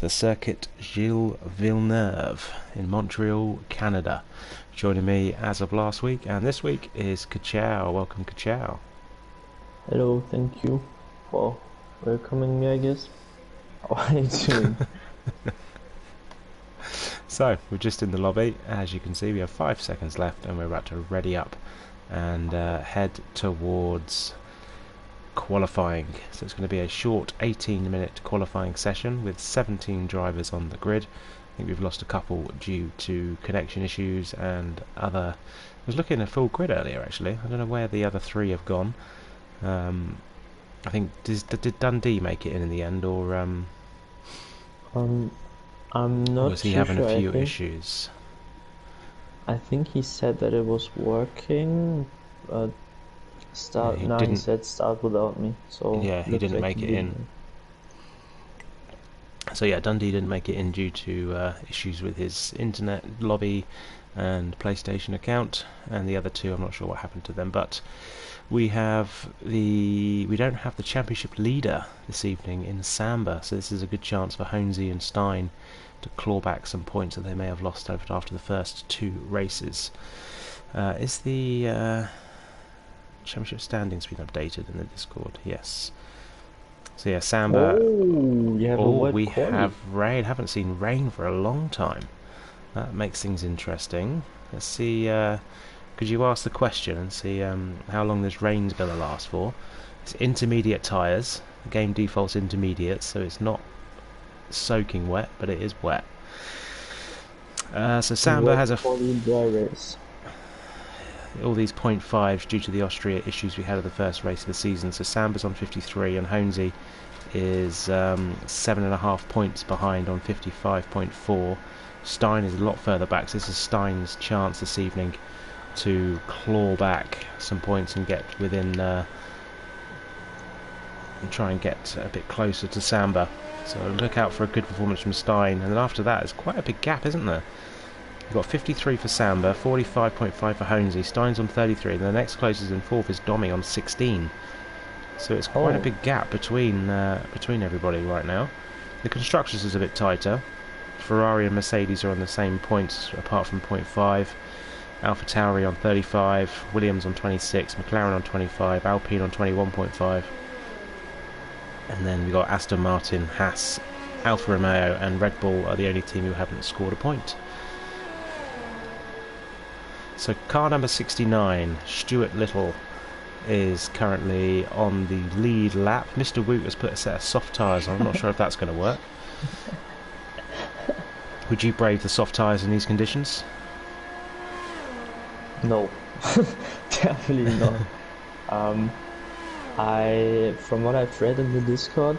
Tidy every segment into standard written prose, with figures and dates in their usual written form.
the circuit Gilles Villeneuve in Montreal, Canada. Joining me as of last week and this week is Kachow. Welcome, Kachow. Hello, thank you for welcoming me, I guess. How are you doing? So, we're just in the lobby. As you can see, we have 5 seconds left and we're about to ready up and head towards qualifying. So it's going to be a short 18-minute qualifying session with 17 drivers on the grid. I think we've lost a couple due to connection issues and other... I was looking at a full grid earlier actually. I don't know where the other 3 have gone. I think did Dundee make it in the end, or I'm not was he too having sure. a few issues? I think he said that it was working, but he said start without me. So yeah, he didn't make it in. So yeah, Dundee didn't make it in due to issues with his internet lobby and PlayStation account, and the other 2, I'm not sure what happened to them, but we don't have the championship leader this evening in Samba, so this is a good chance for Honesy and Stein to claw back some points that they may have lost after the first 2 races. Is the championship standings been updated in the Discord? Yes. So yeah, Samba. We have rain. Haven't seen rain for a long time. That makes things interesting. Let's see. Could you ask the question and see how long this rain's going to last for? It's intermediate tyres. The game defaults intermediate, so it's not soaking wet, but it is wet. So Samba has dry race. All these 0.5s due to the Austria issues we had at the first race of the season. So Samba's on 53 and Honesy is 7.5 points behind on 55.4. Stein is a lot further back, so this is Stein's chance this evening to claw back some points and get within and try and get a bit closer to Samba. So look out for a good performance from Stein, and then after that it's quite a big gap, isn't there? You've got 53 for Samba, 45.5 for Honesy, Stein's on 33, and the next closest in 4th is Domi on 16. So it's quite a big gap between everybody right now. The constructors is a bit tighter. Ferrari and Mercedes are on the same points apart from 0.5. AlphaTauri on 35, Williams on 26, McLaren on 25, Alpine on 21.5, and then we've got Aston Martin, Haas, Alfa Romeo and Red Bull are the only team who haven't scored a point. So car number 69, Stuart Little, is currently on the lead lap. Mr. Woot has put a set of soft tyres on. I'm not sure if that's going to work. Would you brave the soft tyres in these conditions? No, definitely not. From what I've read in the Discord,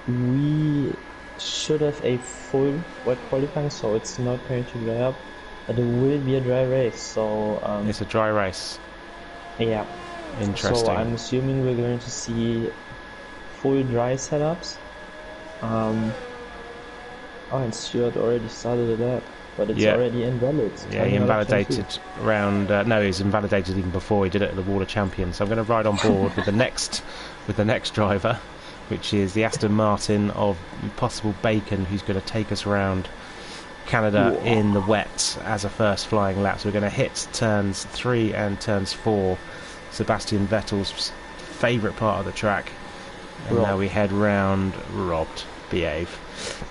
we should have a full wet qualifying, so it's not going to dry up, but it will be a dry race. So it's a dry race. Yeah. Interesting. So I'm assuming we're going to see full dry setups. And Stuart already started it up. But it's already invalid. Yeah, he invalidated around... no, he was invalidated even before he did it at the Wall of Champions. So I'm going to ride on board with the next driver, which is the Aston Martin of possible Bacon, who's going to take us around Canada in the wet as a first flying lap. So we're going to hit turns 3 and turns 4, Sebastian Vettel's favourite part of the track. And now we head round... Behave.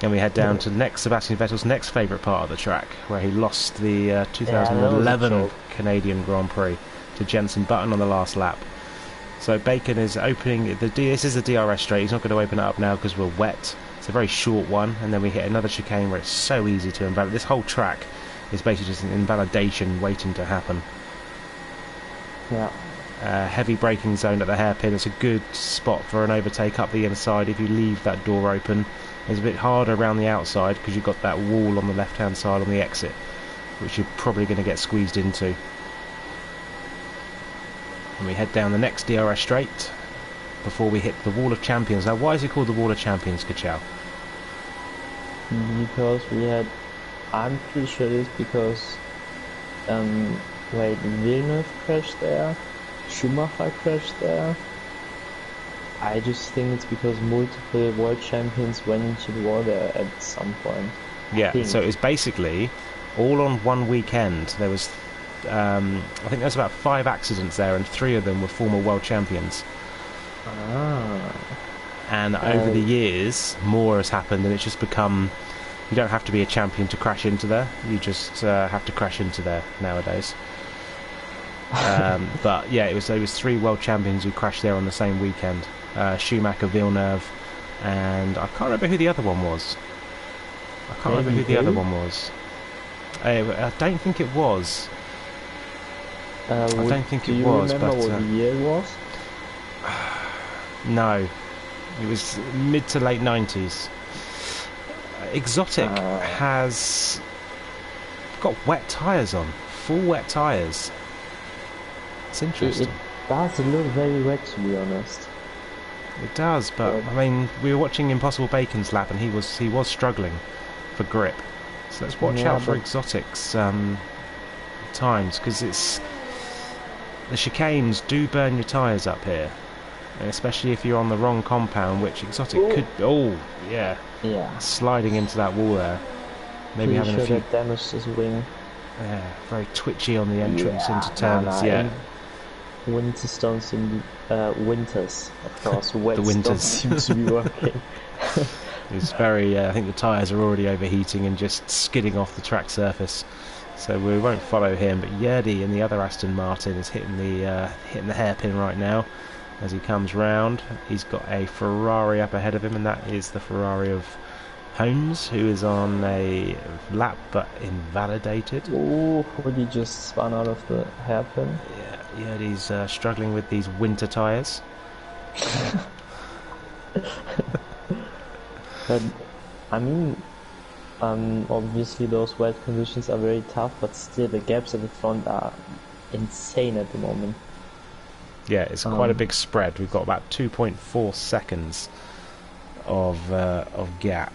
And we head down to Sebastian Vettel's next favourite part of the track, where he lost the 2011 Canadian Grand Prix to Jenson Button on the last lap. So Bacon is opening this is the DRS straight. He's not going to open it up now because we're wet. It's a very short one, and then we hit another chicane where it's so easy to invalidate. This whole track is basically just an invalidation waiting to happen. Yeah. Heavy braking zone at the hairpin. It's a good spot for an overtake up the inside if you leave that door open. It's a bit harder around the outside because you've got that wall on the left hand side on the exit, which you're probably going to get squeezed into. And we head down the next DRS straight before we hit the Wall of Champions. Now, why is it called the Wall of Champions, Kachow? Because I'm pretty sure it is because Villeneuve crashed there, Schumacher crashed there, I just think it's because multiple world champions went into the water at some point. Yeah, so it was basically all on one weekend. There was, I think there was about 5 accidents there, and 3 of them were former world champions. Ah. And over the years, more has happened, and it's just become... You don't have to be a champion to crash into there. You just have to crash into there nowadays. But yeah, there was 3 world champions who crashed there on the same weekend. Schumacher, Villeneuve, and I can't remember who the other one was. I don't think it was. I don't think it was. Do you remember what the year it was? No, it was mid to late 90s. Exotic has got wet tyres on, full wet tyres. It's interesting. It does look very wet, to be honest. It does, but I mean, we were watching Impossible Bacon's lap, and he was struggling for grip. So let's watch out for Exotic's times, because the chicanes do burn your tyres up here, and especially if you're on the wrong compound, which Exotic could. Oh, yeah. Yeah. Sliding into that wall there. Maybe having a few. That damaged his wing. Yeah, very twitchy on the entrance into turns. Winter stones in winters, of course. Wet the winters seems to be working. It's very. I think the tyres are already overheating and just skidding off the track surface. So we won't follow him. But Yerdy in the other Aston Martin is hitting the hairpin right now as he comes round. He's got a Ferrari up ahead of him, and that is the Ferrari of Holmes, who is on a lap but invalidated. Oh, he just spun out of the hairpin. Yeah, he's struggling with these winter tyres. But I mean, obviously those wet conditions are very tough, but still the gaps at the front are insane at the moment. Yeah, it's quite a big spread. We've got about 2.4 seconds of gap.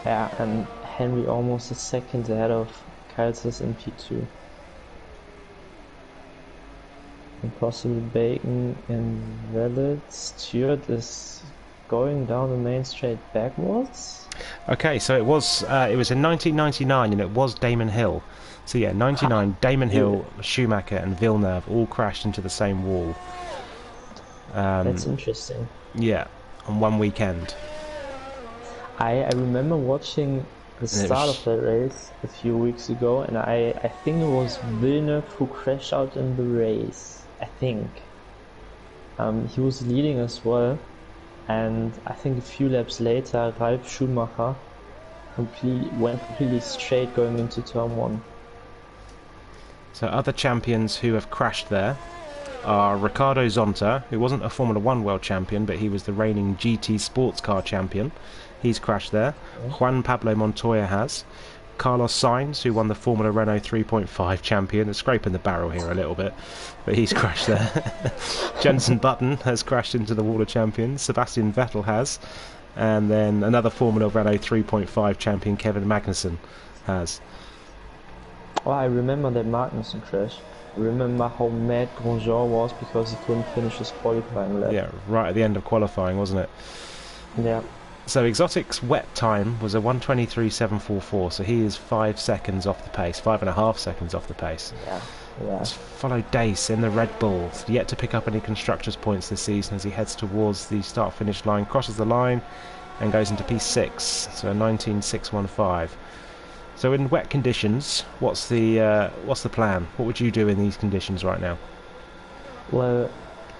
Yeah, and Henry almost a second ahead of Kaiser's in P2. Impossible Bacon invalid. Stewart is going down the main straight backwards. Okay, so it was in 1999, and it was Damon Hill. So yeah, 99, Damon Hill, Schumacher and Villeneuve all crashed into the same wall. That's interesting. Yeah, on one weekend. I remember watching the start of that race a few weeks ago, and I think it was Villeneuve who crashed out in the race. I think. He was leading as well, and I think a few laps later, Ralf Schumacher went completely straight going into turn 1. So other champions who have crashed there are Ricardo Zonta, who wasn't a Formula 1 world champion, but he was the reigning GT sports car champion. He's crashed there. Juan Pablo Montoya has. Carlos Sainz, who won the Formula Renault 3.5 champion, is scraping the barrel here a little bit, but he's crashed there. Jenson Button has crashed into the wall of champions. Sebastian Vettel has. And then another Formula Renault 3.5 champion, Kevin Magnussen, has. Oh, I remember that Magnussen crash. I remember how mad Grosjean was because he couldn't finish his qualifying lap. Yeah, right at the end of qualifying, wasn't it? Yeah. So Exotic's wet time was a 1:23.744, so he is 5 seconds off the pace, 5.5 seconds off the pace. Yeah. Let's follow Dace in the Red Bull, yet to pick up any constructors' points this season as he heads towards the start-finish line, crosses the line, and goes into P6, so a 19.615. So in wet conditions, what's the plan? What would you do in these conditions right now? Well,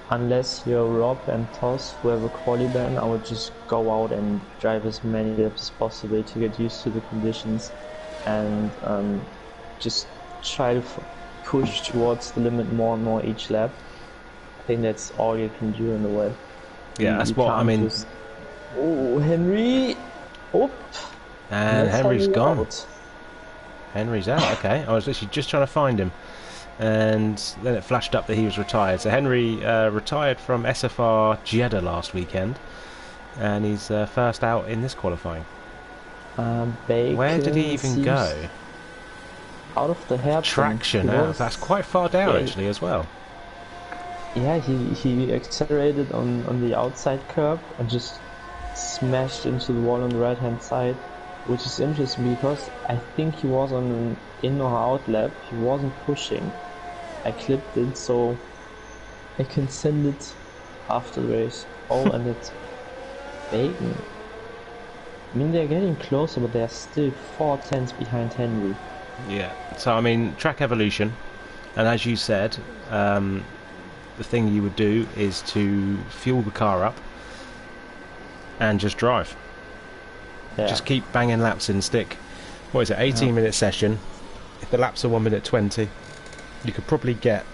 unless you're Rob and Toss who have a quali ban, I would just go out and drive as many laps as possible to get used to the conditions, and just try to push towards the limit more and more each lap. I think that's all you can do in the wet. Yeah, that's what I mean. Oh, Henry! Oh! And Henry's gone. Out. Henry's out, okay. I was literally just trying to find him, and then it flashed up that he was retired. So Henry retired from SFR Jeddah last weekend, and he's first out in this qualifying. Where did he even go? Out of the hairpin. Traction out. That's quite far down actually as well. Yeah, he accelerated on the outside curb and just smashed into the wall on the right hand side, which is interesting because I think he was on an in or out lap. He wasn't pushing. I clipped it so I can send it after the race. Oh, and it's Bacon. I mean, they're getting closer, but they're still 4 tenths behind Henry. Yeah. So I mean, track evolution, and as you said, the thing you would do is to fuel the car up and just drive. Yeah. Just keep banging laps in. Stick. What is it? 18-minute session. If the laps are 1 minute 20, you could probably get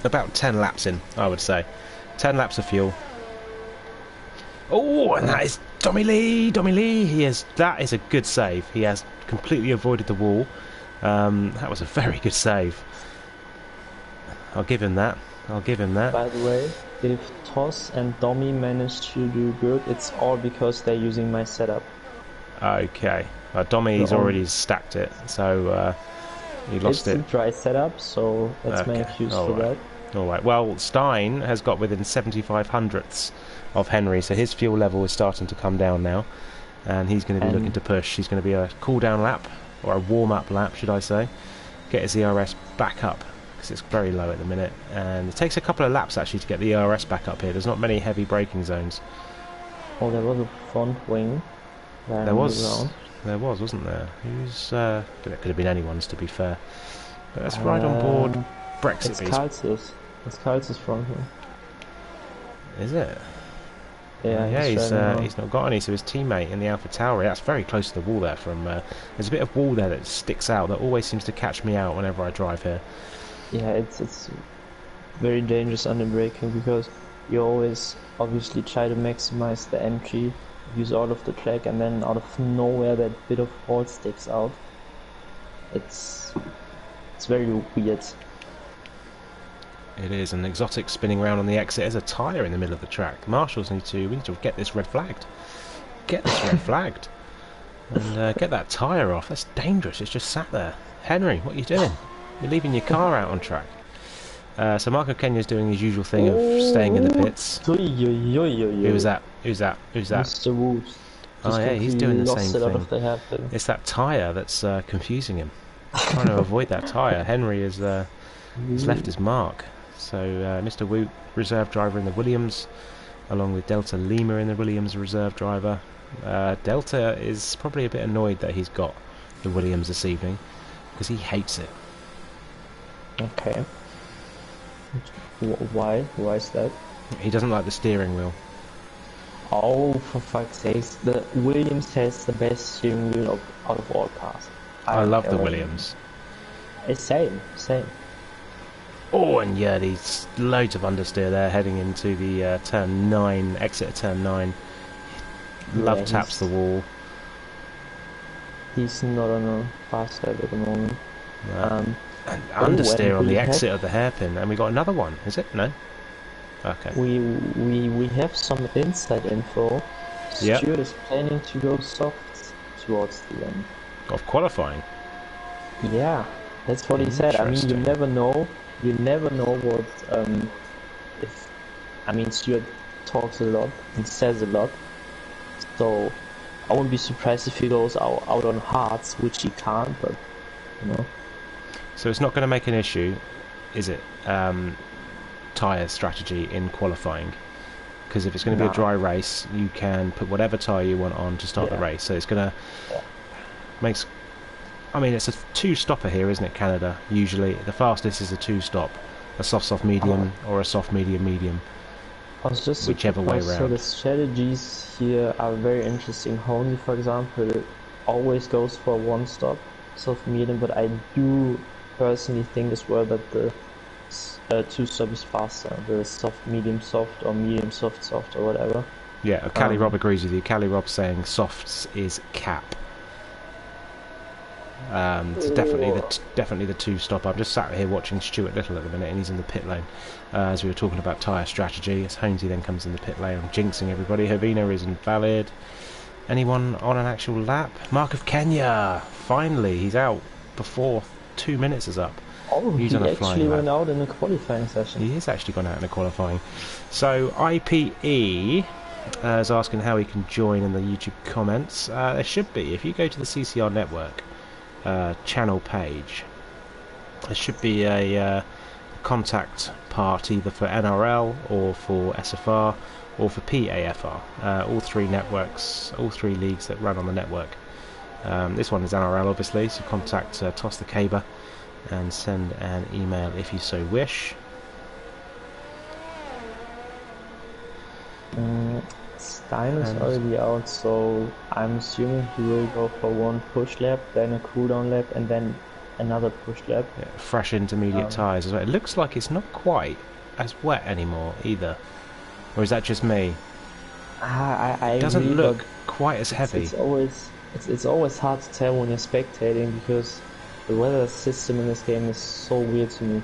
about 10 laps in. I would say 10 laps of fuel. Oh, and that is Tommy Lee. That is a good save. He has completely avoided the wall. That was a very good save. I'll give him that. By the way, if Toss and Domi managed to do good, it's all because they're using my setup. Okay. Domi's already stacked it, so he lost it. It's a dry setup, so let's make use of that. Alright, well, Stein has got within 75 hundredths of Henry, so his fuel level is starting to come down now, and he's going to be looking to push. He's going to be a cool-down lap, or a warm-up lap, should I say. Get his ERS back up, because it's very low at the minute, and it takes a couple of laps, actually, to get the ERS back up here. There's not many heavy braking zones. Oh, there was a front wing. There was, wasn't there? Who's, it could have been anyone's, to be fair. But let's ride on board Brexit. It's Karl's front wing. Is it? Yeah, he's not got any, so his teammate in the Alpha Tauri, that's very close to the wall there. There's a bit of wall there that sticks out, that always seems to catch me out whenever I drive here. Yeah, it's very dangerous under braking because you always obviously try to maximize the entry, use all of the track, and then out of nowhere that bit of wall sticks out. It's very weird. It is, and Exotic spinning around on the exit. There's a tyre in the middle of the track. Marshals we need to get this red flagged. And get that tyre off. That's dangerous. It's just sat there. Henry, what are you doing? You're leaving your car out on track. So Marco Kenya's doing his usual thing of staying in the pits. Who was that? Mr. Wood. Oh yeah, he's doing the same thing. It's that tyre that's confusing him. Trying to avoid that tyre. Henry has left his mark. So Mr. Woot, reserve driver in the Williams, along with Delta Lima in the Williams reserve driver. Delta is probably a bit annoyed that he's got the Williams this evening, because he hates it. Okay. Why? Why is that? He doesn't like the steering wheel. Oh, for fuck's sake. The Williams has the best steering wheel out of all cars. I love the Williams. Same. Oh, and yeah, these loads of understeer there heading into the turn 9, exit of turn 9. Love taps the wall. He's not on a fast lap at the moment. No. And understeer on the exit of the hairpin, and we got another one. Is it? No. Okay. We have some inside info. Stewart is planning to go soft towards the end of qualifying. Yeah, that's what he said. I mean, you never know. You never know what. Stewart talks a lot and says a lot. So I wouldn't be surprised if he goes out on hards, which he can't. But you know. So it's not going to make an issue, is it? Tyre strategy in qualifying, because if it's going to be a dry race, you can put whatever tyre you want on to start the race. So it's going to it's a 2-stopper here, isn't it? Canada usually the fastest is a 2-stop, a soft medium or a soft medium. I was just whichever way around. So the strategies here are very interesting. Honey, for example, always goes for 1-stop, soft medium, but I do personally think as well that the 2-stop is faster, the soft medium soft or medium soft or whatever. Yeah, Cali Rob agrees with you. Cali Rob's saying softs is cap. It's definitely the 2-stop. I'm just sat here watching Stuart Little at the minute, and he's in the pit lane. As we were talking about tyre strategy, as Holmesy then comes in the pit lane, I'm jinxing everybody. Hovina is invalid. Anyone on an actual lap? Mark of Kenya! Finally, he's out before 2 minutes is up. Oh, He's he on a flying actually lap. went out in a qualifying session. He has actually gone out in the qualifying. So IPE is asking how he can join in the YouTube comments. There should be, if you go to the CCR Network channel page, there should be a contact part either for NRL or for SFR or for PAFR. All three networks, all three leagues that run on the network. This one is NRL, obviously, so contact Toss the Caber and send an email if you so wish. Stein is already out, so I'm assuming he will go for one push lap, then a cooldown lap, and then another push lap. Yeah, fresh intermediate tyres as well. It looks like it's not quite as wet anymore either. Or is that just me? It doesn't look quite as heavy. It's always hard to tell when you're spectating because the weather system in this game is so weird to me.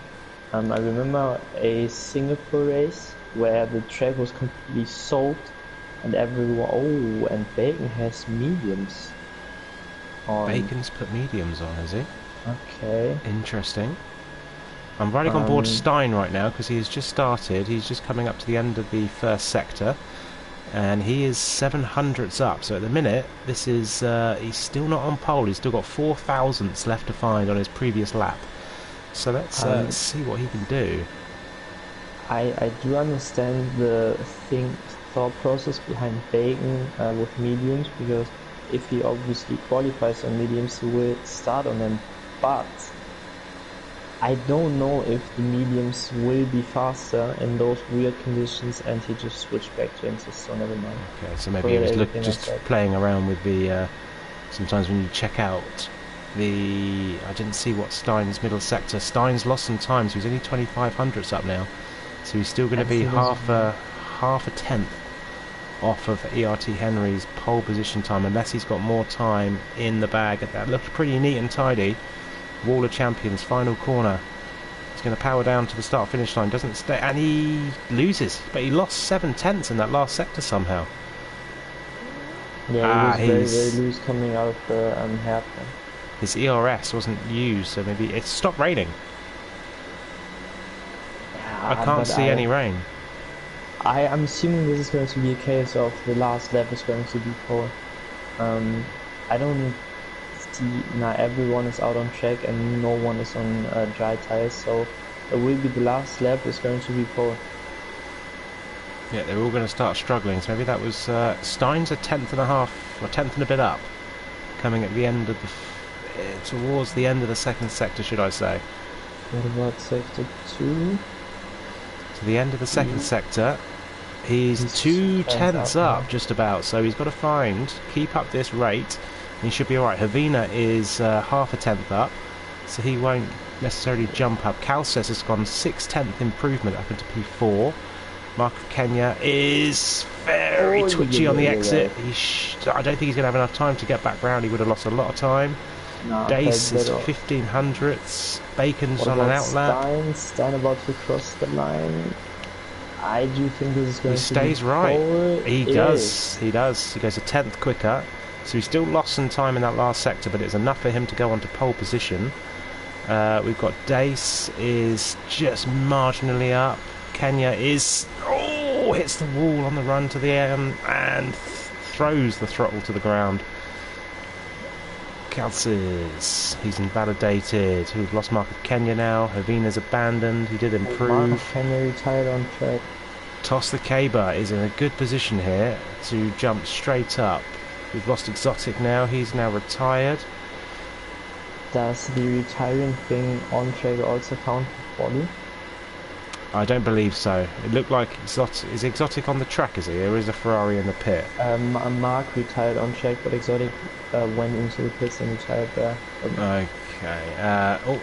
I remember a Singapore race where the track was completely soaked and everyone... and Bacon has mediums on. Bacon's put mediums on, has he? Okay. Interesting. I'm riding on board Stein right now because he has just started. He's just coming up to the end of the first sector. And he is 700ths up, so at the minute this is he's still not on pole. He's still got 4 thousandths left to find on his previous lap, so let's see what he can do. I do understand the thought process behind Bacon with mediums, because if he obviously qualifies on mediums he will start on them, but I don't know if the mediums will be faster in those weird conditions, and he just switched back to Insys, so never mind. Okay, so maybe he was just playing around with the... sometimes when you check out the... I didn't see what Stein's middle sector... Stein's lost some time, so he's only 2500ths up now. So he's still going to be half a tenth off of ERT Henry's pole position time, unless he's got more time in the bag. That looked pretty neat and tidy. Wall of Champions, final corner. He's going to power down to the start-finish line. Doesn't stay, and he loses. But he lost 7/10 in that last sector somehow. Yeah, he was very loose coming out of the hairpin. His ERS wasn't used, so maybe it stopped raining. Yeah, I can't see any rain. I'm assuming this is going to be a case of the last lap is going to be pole. I don't see now everyone is out on track and no one is on dry tires, so it will be the last lap is going to be pole. Yeah, they're all going to start struggling, so maybe that was Stein's a 10th and a half, or 10th and a bit up, coming at the end of the towards the end of the second sector, should I say. What about sector 2? To the end of the second sector, he's 2/10ths up just about, so he's got to keep up this rate. He should be alright. Havina is half a tenth up, so he won't necessarily jump up. Calces has gone 6/10 improvement up into P4. Mark of Kenya is very twitchy on the exit. I don't think he's going to have enough time to get back round. He would have lost a lot of time. No, Dace is 1500ths. Bacon's on an outlap. Stein about to cross the line. I do think this is going to be He stays right. forward. He does. He goes a tenth quicker. So he still lost some time in that last sector, but it's enough for him to go onto pole position. We've got Dace is just marginally up. Kenya is hits the wall on the run to the and throws the throttle to the ground. Calces, he's invalidated. We've lost Mark of Kenya now. Havina's abandoned. He did improve. Mark of Kenya retired on track. Toss the Caber is in a good position here to jump straight up. We've lost Exotic now. He's now retired. Does the retiring thing on track also count for quali? I don't believe so. It looked like is Exotic on the track, is he? There is a Ferrari in the pit. Mark retired on track, but Exotic went into the pits and retired there. Okay.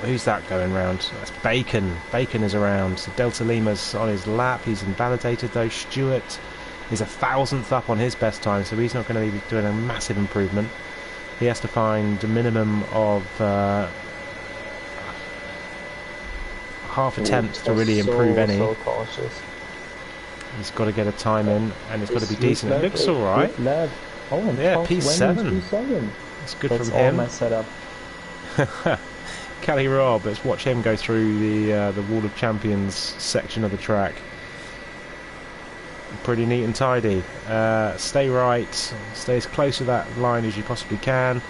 Who's that going round? That's Bacon. Bacon is around. So Delta Lima's on his lap. He's invalidated though. Stewart is 1,000th up on his best time, so he's not going to be doing a massive improvement. He has to find a minimum of half a tenth to really improve any. So cautious. He's got to get a time in, and it's got to be decent. It looks all right. Yeah, P7. It's good from him. That's all my setup. Kelly Robb. Let's watch him go through the Wall of Champions section of the track. Pretty neat and tidy. Stay right, stay as close to that line as you possibly can.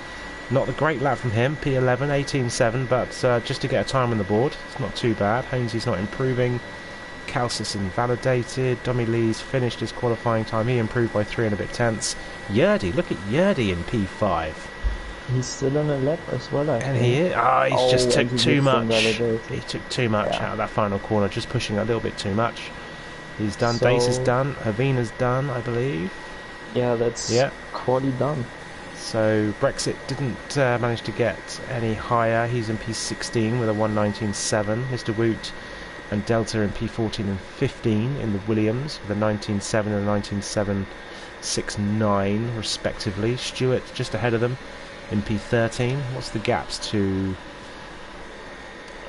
Not the great lap from him, P11, 18.7, but just to get a time on the board, it's not too bad. Honesy's not improving. Calcis invalidated. Dommy Lee's finished his qualifying time. He improved by 3 and a bit tenths. Yerdy, look at Yerdy in P5. He's still on a lap as well, I think. And he is. He's just took too much. He took too much out of that final corner, just pushing a little bit too much. He's done. Dace is done. Havina's done, I believe. Yeah, that's quality done. So Brexit didn't manage to get any higher. He's in P16 with a 119.7. Mr. Woot and Delta in P14 and 15 in the Williams with a 19.7 and a 19.769 respectively. Stewart just ahead of them in P13. What's the gaps to?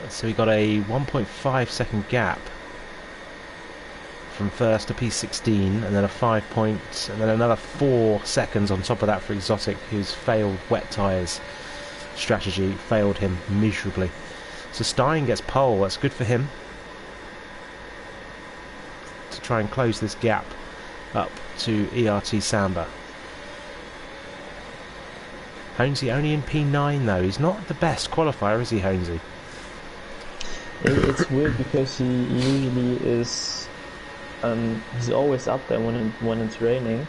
So we got a 1.5 second gap from first to P16, and then a 5 points, and then another 4 seconds on top of that for Exotic, whose failed wet tyres strategy failed him miserably. So Stein gets pole. That's good for him to try and close this gap up to ERT Samba. Honesy only in P9 though. He's not the best qualifier, is he, Honesy? It's weird because he usually is. He's always up there when it's raining,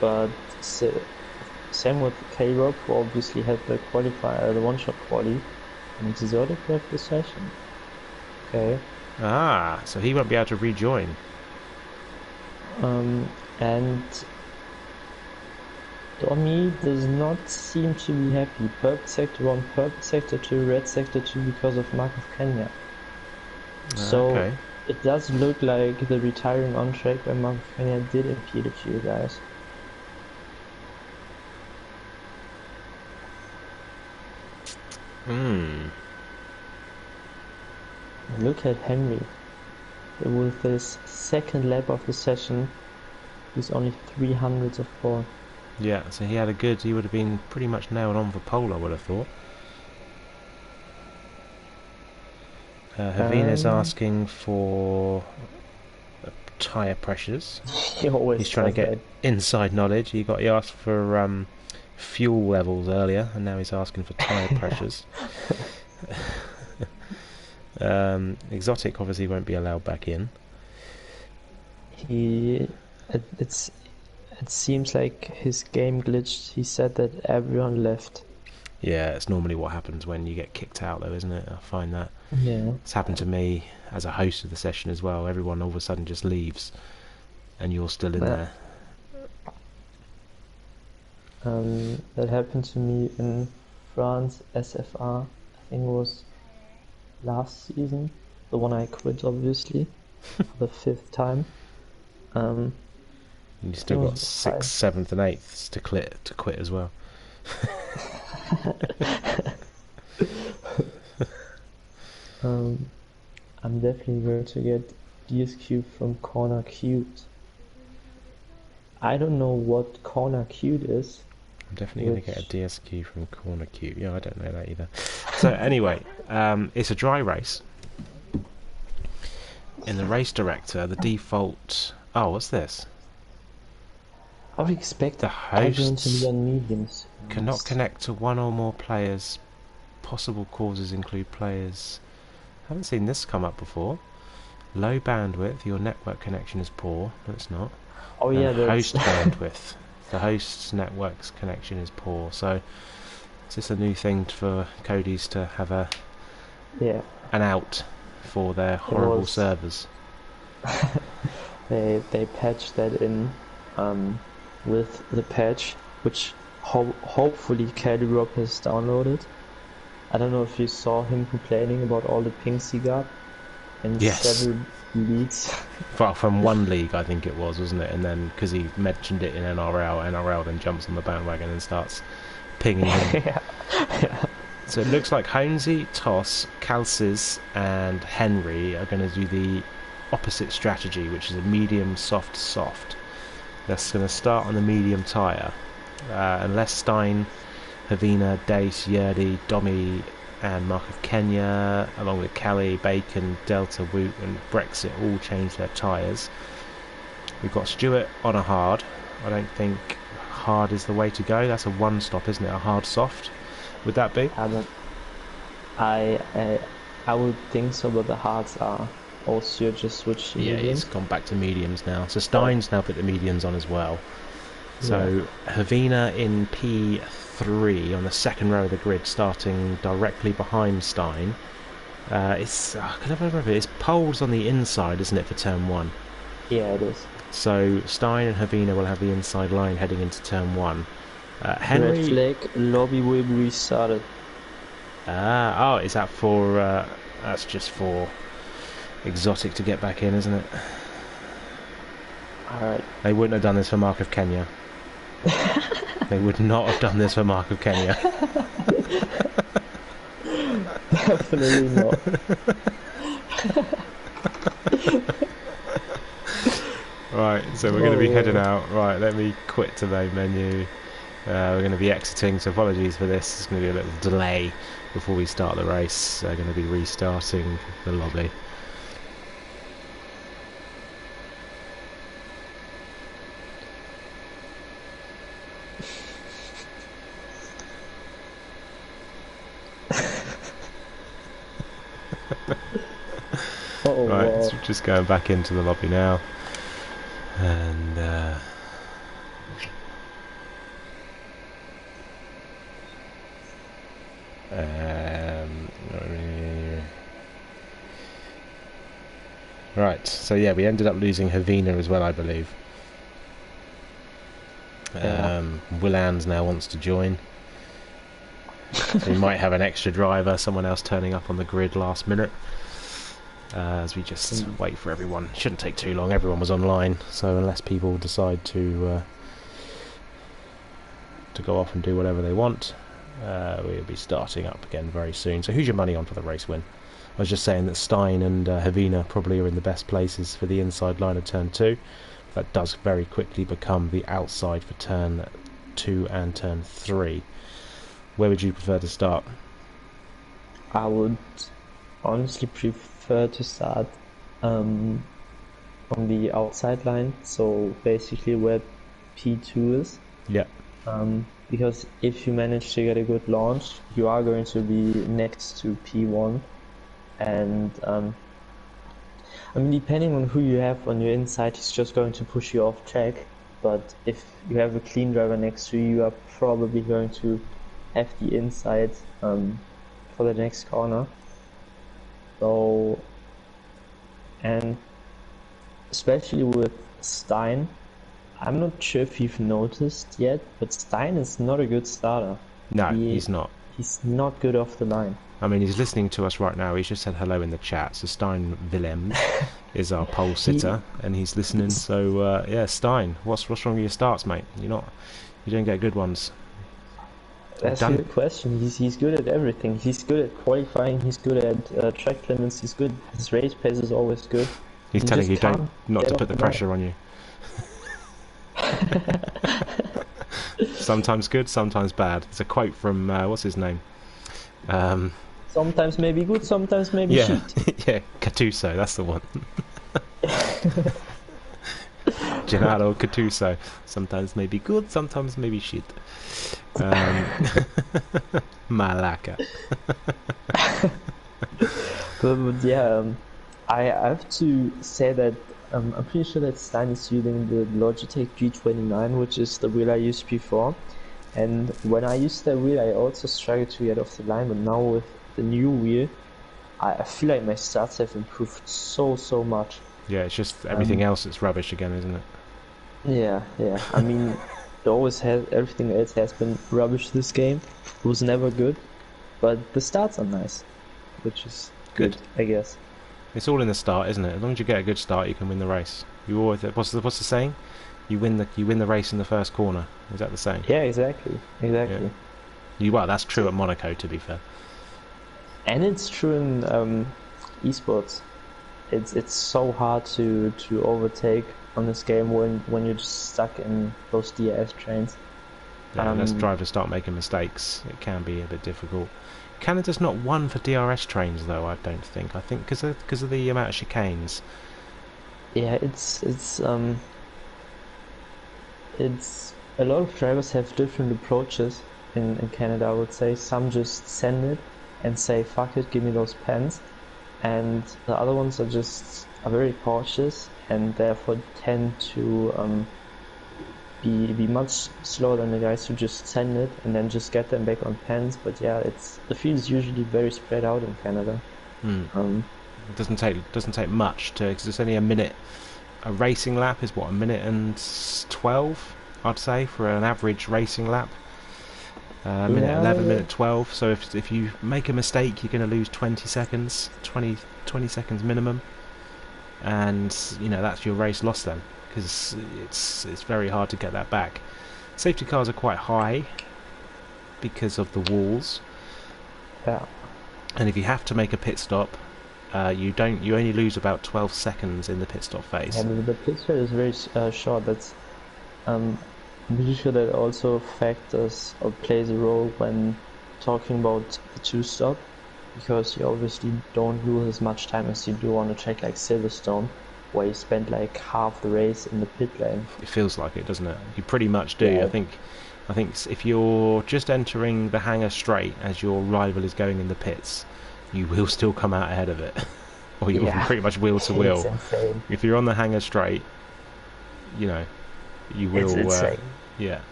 but same with K-Rob, who obviously had the qualifier, the one-shot quali, and Exotic left the session. Okay. So he won't be able to rejoin. And Dommy does not seem to be happy. Purple sector 1, purple sector 2, red sector 2 because of Mark of Kenya. So okay. It does look like the retiring on track by Mark of Kenya did impede a few guys. Look at Henry. With his second lap of the session, he's only 300 of 4. Yeah, so he would have been pretty much nailed on for pole, I would have thought. Havina's asking for tyre pressures. He's trying to get inside knowledge. He asked for fuel levels earlier, and now he's asking for tyre pressures. Exotic obviously won't be allowed back in. It seems like his game glitched. He said that everyone left. Yeah, it's normally what happens when you get kicked out, though, isn't it? I find that. Yeah. It's happened to me as a host of the session as well. Everyone all of a sudden just leaves, and you're still in there. That happened to me in France, SFR. I think it was last season. The one I quit, obviously, for the 5th time. You still got 6th, 7th, and 8th to quit as well. I'm definitely going to get DSQ from corner cubed. I don't know what corner cubed is. I'm definitely going to get a DSQ from corner cube. Yeah, I don't know that either. So anyway, it's a dry race. In the race director, the default... Oh, what's this? I would expect the hosts to be on mediums. Cannot connect to one or more players. Possible causes include players... Haven't seen this come up before. Low bandwidth, your network connection is poor. No, it's not. Oh yeah, host bandwidth. The host's network's connection is poor. So it's just a new thing for Cody's to have an out for their horrible servers. They patched that in with the patch, which hopefully Caddy Rob has downloaded. I don't know if you saw him complaining about all the pings he got in several leagues. From one league, I think it was, wasn't it? And then because he mentioned it in NRL then jumps on the bandwagon and starts pinging him. Yeah. So it looks like Honesy, Toss, Calcis and Henry are going to do the opposite strategy, which is a medium soft. That's going to start on the medium tyre. Unless Stein, Havina, Dace, Yerdy, Dommy and Mark of Kenya, along with Cali, Bacon, Delta, Woot and Brexit all changed their tyres. We've got Stewart on a hard. I don't think hard is the way to go. That's a one stop, isn't it? A hard soft, would that be? I would think so, but the hards are also just switched to mediums. Yeah, he's gone back to mediums now. So Stein's now put the mediums on as well. So Havina in P3 on the second row of the grid, starting directly behind Stein. It's poles on the inside, isn't it, for turn 1? Yeah, it is. So Stein and Havina will have the inside line heading into turn 1. Henry... Red flag, lobby will be restarted. Is that for... that's just for Exotic to get back in, isn't it? Alright. They wouldn't have done this for Mark of Kenya. They would not have done this for Mark of Kenya. Definitely not. Right, so we're going to be heading out. Right, let me quit to main menu. We're going to be exiting, so apologies for this. There's going to be a little delay before we start the race. We're going to be restarting the lobby. Right, so just going back into the lobby now, and right, so yeah, we ended up losing Havina as well, I believe. Willands now wants to join. So we might have an extra driver, someone else turning up on the grid last minute. As we just wait for everyone. Shouldn't take too long, everyone was online, so unless people decide to go off and do whatever they want, we'll be starting up again very soon. So who's your money on for the race win? I was just saying that Stein and Havina probably are in the best places for the inside line of turn 2. That does very quickly become the outside for turn 2 and turn 3. Where would you prefer to start? I would honestly prefer to start on the outside line, so basically where P2 is. Yeah. Because if you manage to get a good launch, you are going to be next to P1, and I mean, depending on who you have on your inside, he's just going to push you off track. But if you have a clean driver next to you, you are probably going to have the inside for the next corner. So, and especially with Stein, I'm not sure if you've noticed yet, but Stein is not a good starter. No, he's not. He's not good off the line. I mean, he's listening to us right now. He's just said hello in the chat. So Stein Willem is our pole sitter, and he's listening. So yeah, Stein, what's wrong with your starts, mate? You don't get good ones. That's a good question. He's good at everything. He's good at qualifying. He's good at track clearance. He's good. His race pace is always good. He's telling you not to put the pressure on you. Sometimes good, sometimes bad. It's a quote from what's his name? Sometimes maybe good, sometimes maybe shit. Yeah, Cattuso, that's the one. Gennaro Cattuso. Sometimes maybe good, sometimes maybe shit. Malaka. but yeah, I have to say that I'm pretty sure that Stein is using the Logitech G29, which is the wheel I used before. And when I used that wheel, I also struggled to get off the line, but now with the new wheel, I feel like my starts have improved so much. Yeah, it's just everything else that's rubbish again, isn't it? Yeah. I mean, everything else has been rubbish this game. It was never good, but the starts are nice, which is good, I guess. It's all in the start, isn't it? As long as you get a good start, you can win the race. You always what's the saying? You win the race in the first corner. Is that the saying? Yeah, exactly. Yeah. Well, that's true at Monaco, to be fair. And it's true in eSports. It's so hard to overtake on this game when you're just stuck in those DRS trains. Yeah, unless drivers start making mistakes, it can be a bit difficult. Canada's not one for DRS trains, though. I don't think. I think because of the amount of chicanes. Yeah, it's a lot of drivers have different approaches in Canada. I would say some just send it and say fuck it, give me those pens, and the other ones are very cautious and therefore tend to be much slower than the guys who just send it and then just get them back on pens. But yeah, the field is usually very spread out in Canada. It doesn't take much because it's only a minute. A racing lap is what, a minute and 12, I'd say, for an average racing lap. Minute 11, minute 12. So if you make a mistake, you're going to lose 20 seconds, 20 seconds minimum, and you know that's your race lost then, because it's very hard to get that back. Safety cars are quite high because of the walls. Yeah. And if you have to make a pit stop, you only lose about 12 seconds in the pit stop phase. Yeah, the pit stop is very short. That's I'm pretty sure that also factors or plays a role when talking about the two-stop, because you obviously don't lose as much time as you do on a track like Silverstone, where you spend like half the race in the pit lane. It feels like it, doesn't it? You pretty much do. Yeah. I think if you're just entering the hangar straight as your rival is going in the pits, you will still come out ahead of it, or you're pretty much wheel to wheel. If you're on the hangar straight, you know, you will. Yeah.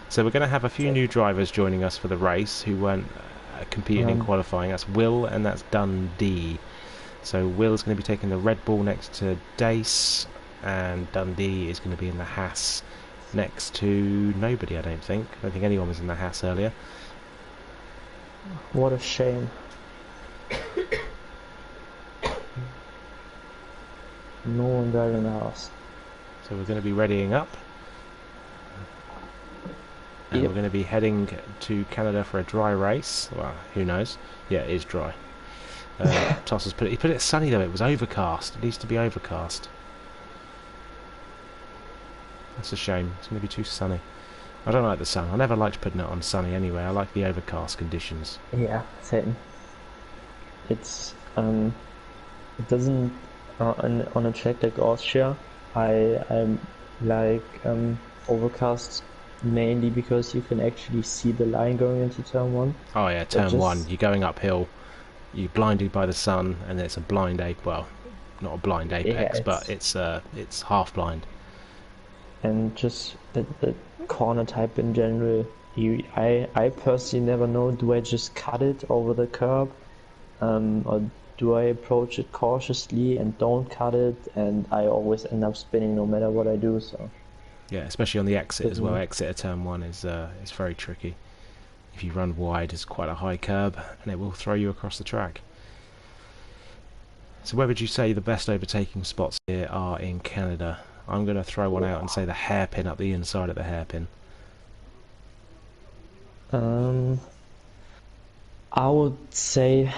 So we're going to have a few new drivers joining us for the race who weren't competing in qualifying. That's Will and that's Dundee. So Will's going to be taking the Red Bull next to Dace, and Dundee is going to be in the Haas next to nobody, I don't think. I don't think anyone was in the Haas earlier. What a shame. No one got in the house. So we're going to be readying up. And we're going to be heading to Canada for a dry race. Well, who knows? Yeah, it is dry. Toss has he put it sunny though. It was overcast. It needs to be overcast. That's a shame. It's going to be too sunny. I don't like the sun. I never liked putting it on sunny anyway. I like the overcast conditions. Yeah, same. It's it doesn't on a track like Austria. I like overcast mainly because you can actually see the line going into turn 1. Oh yeah, turn 1. You're going uphill. You're blinded by the sun, and it's a blind ape. Well, not a blind apex, but it's half blind. And just the corner type in general, I personally never know. Do I just cut it over the curb, or do I approach it cautiously and don't cut it? And I always end up spinning no matter what I do. So. Yeah, especially on the exit as well. Exit at turn 1 is very tricky. If you run wide, it's quite a high curb, and it will throw you across the track. So where would you say the best overtaking spots here are in Canada? I'm going to throw one out and say the hairpin up the inside of the hairpin. I would say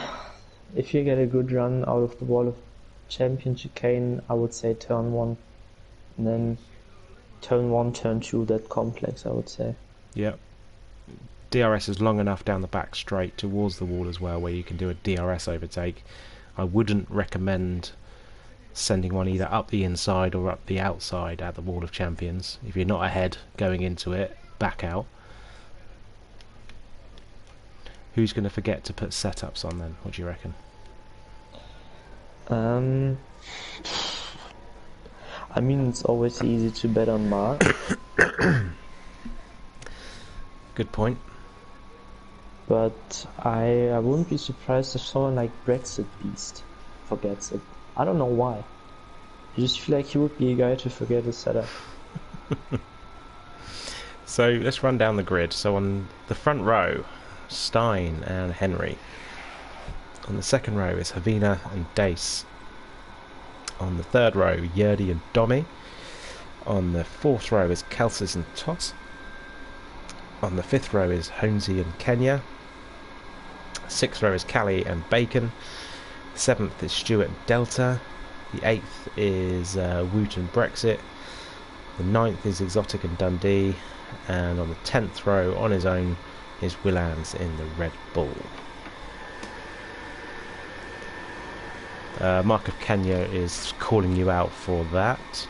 if you get a good run out of the wall of champion chicane, I would say turn 1, and then turn 1, turn 2, that complex, I would say. Yep. DRS is long enough down the back straight towards the wall as well, where you can do a DRS overtake. I wouldn't recommend sending one either up the inside or up the outside at the Wall of Champions. If you're not ahead going into it, back out. Who's going to forget to put setups on then? What do you reckon? I mean, it's always easy to bet on Mark. Good point. But I wouldn't be surprised if someone like Brexit Beast forgets it. I don't know why. I just feel like he would be a guy to forget his setup. So let's run down the grid. So on the front row, Stein and Henry. On the second row is Havina and Dace. On the third row, Yerdy and Domi. On the fourth row is Kelsis and Toss. On the fifth row is Holmesy and Kenya. Sixth row is Callie and Bacon. Seventh is Stewart and Delta. The eighth is Woot and Brexit. The 9th is Exotic and Dundee, and on the 10th row on his own is Willans in the Red Bull. Mark of Kenya is calling you out for that.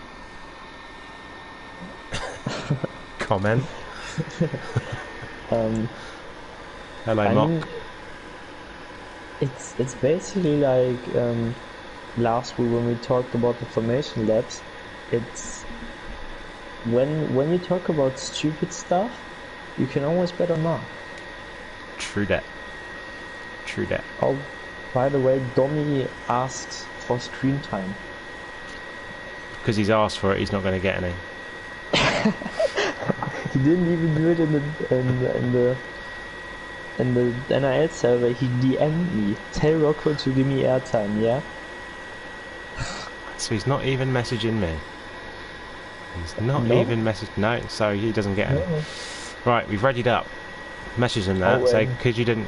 Comment. Hello, Mark. It's basically like last week when we talked about the formation labs. It's when you talk about stupid stuff, you can always bet on Mark. True that. True that. Oh, by the way, Domi asks for screen time. Because he's asked for it, he's not going to get any. He didn't even do it in the NRL server. He DM'd me. Tell Rocco to give me airtime, yeah? So he's not even messaging me. He's not even messaging. No, so he doesn't get any. No. Right, we've readied up. Message him that. Say, because you didn't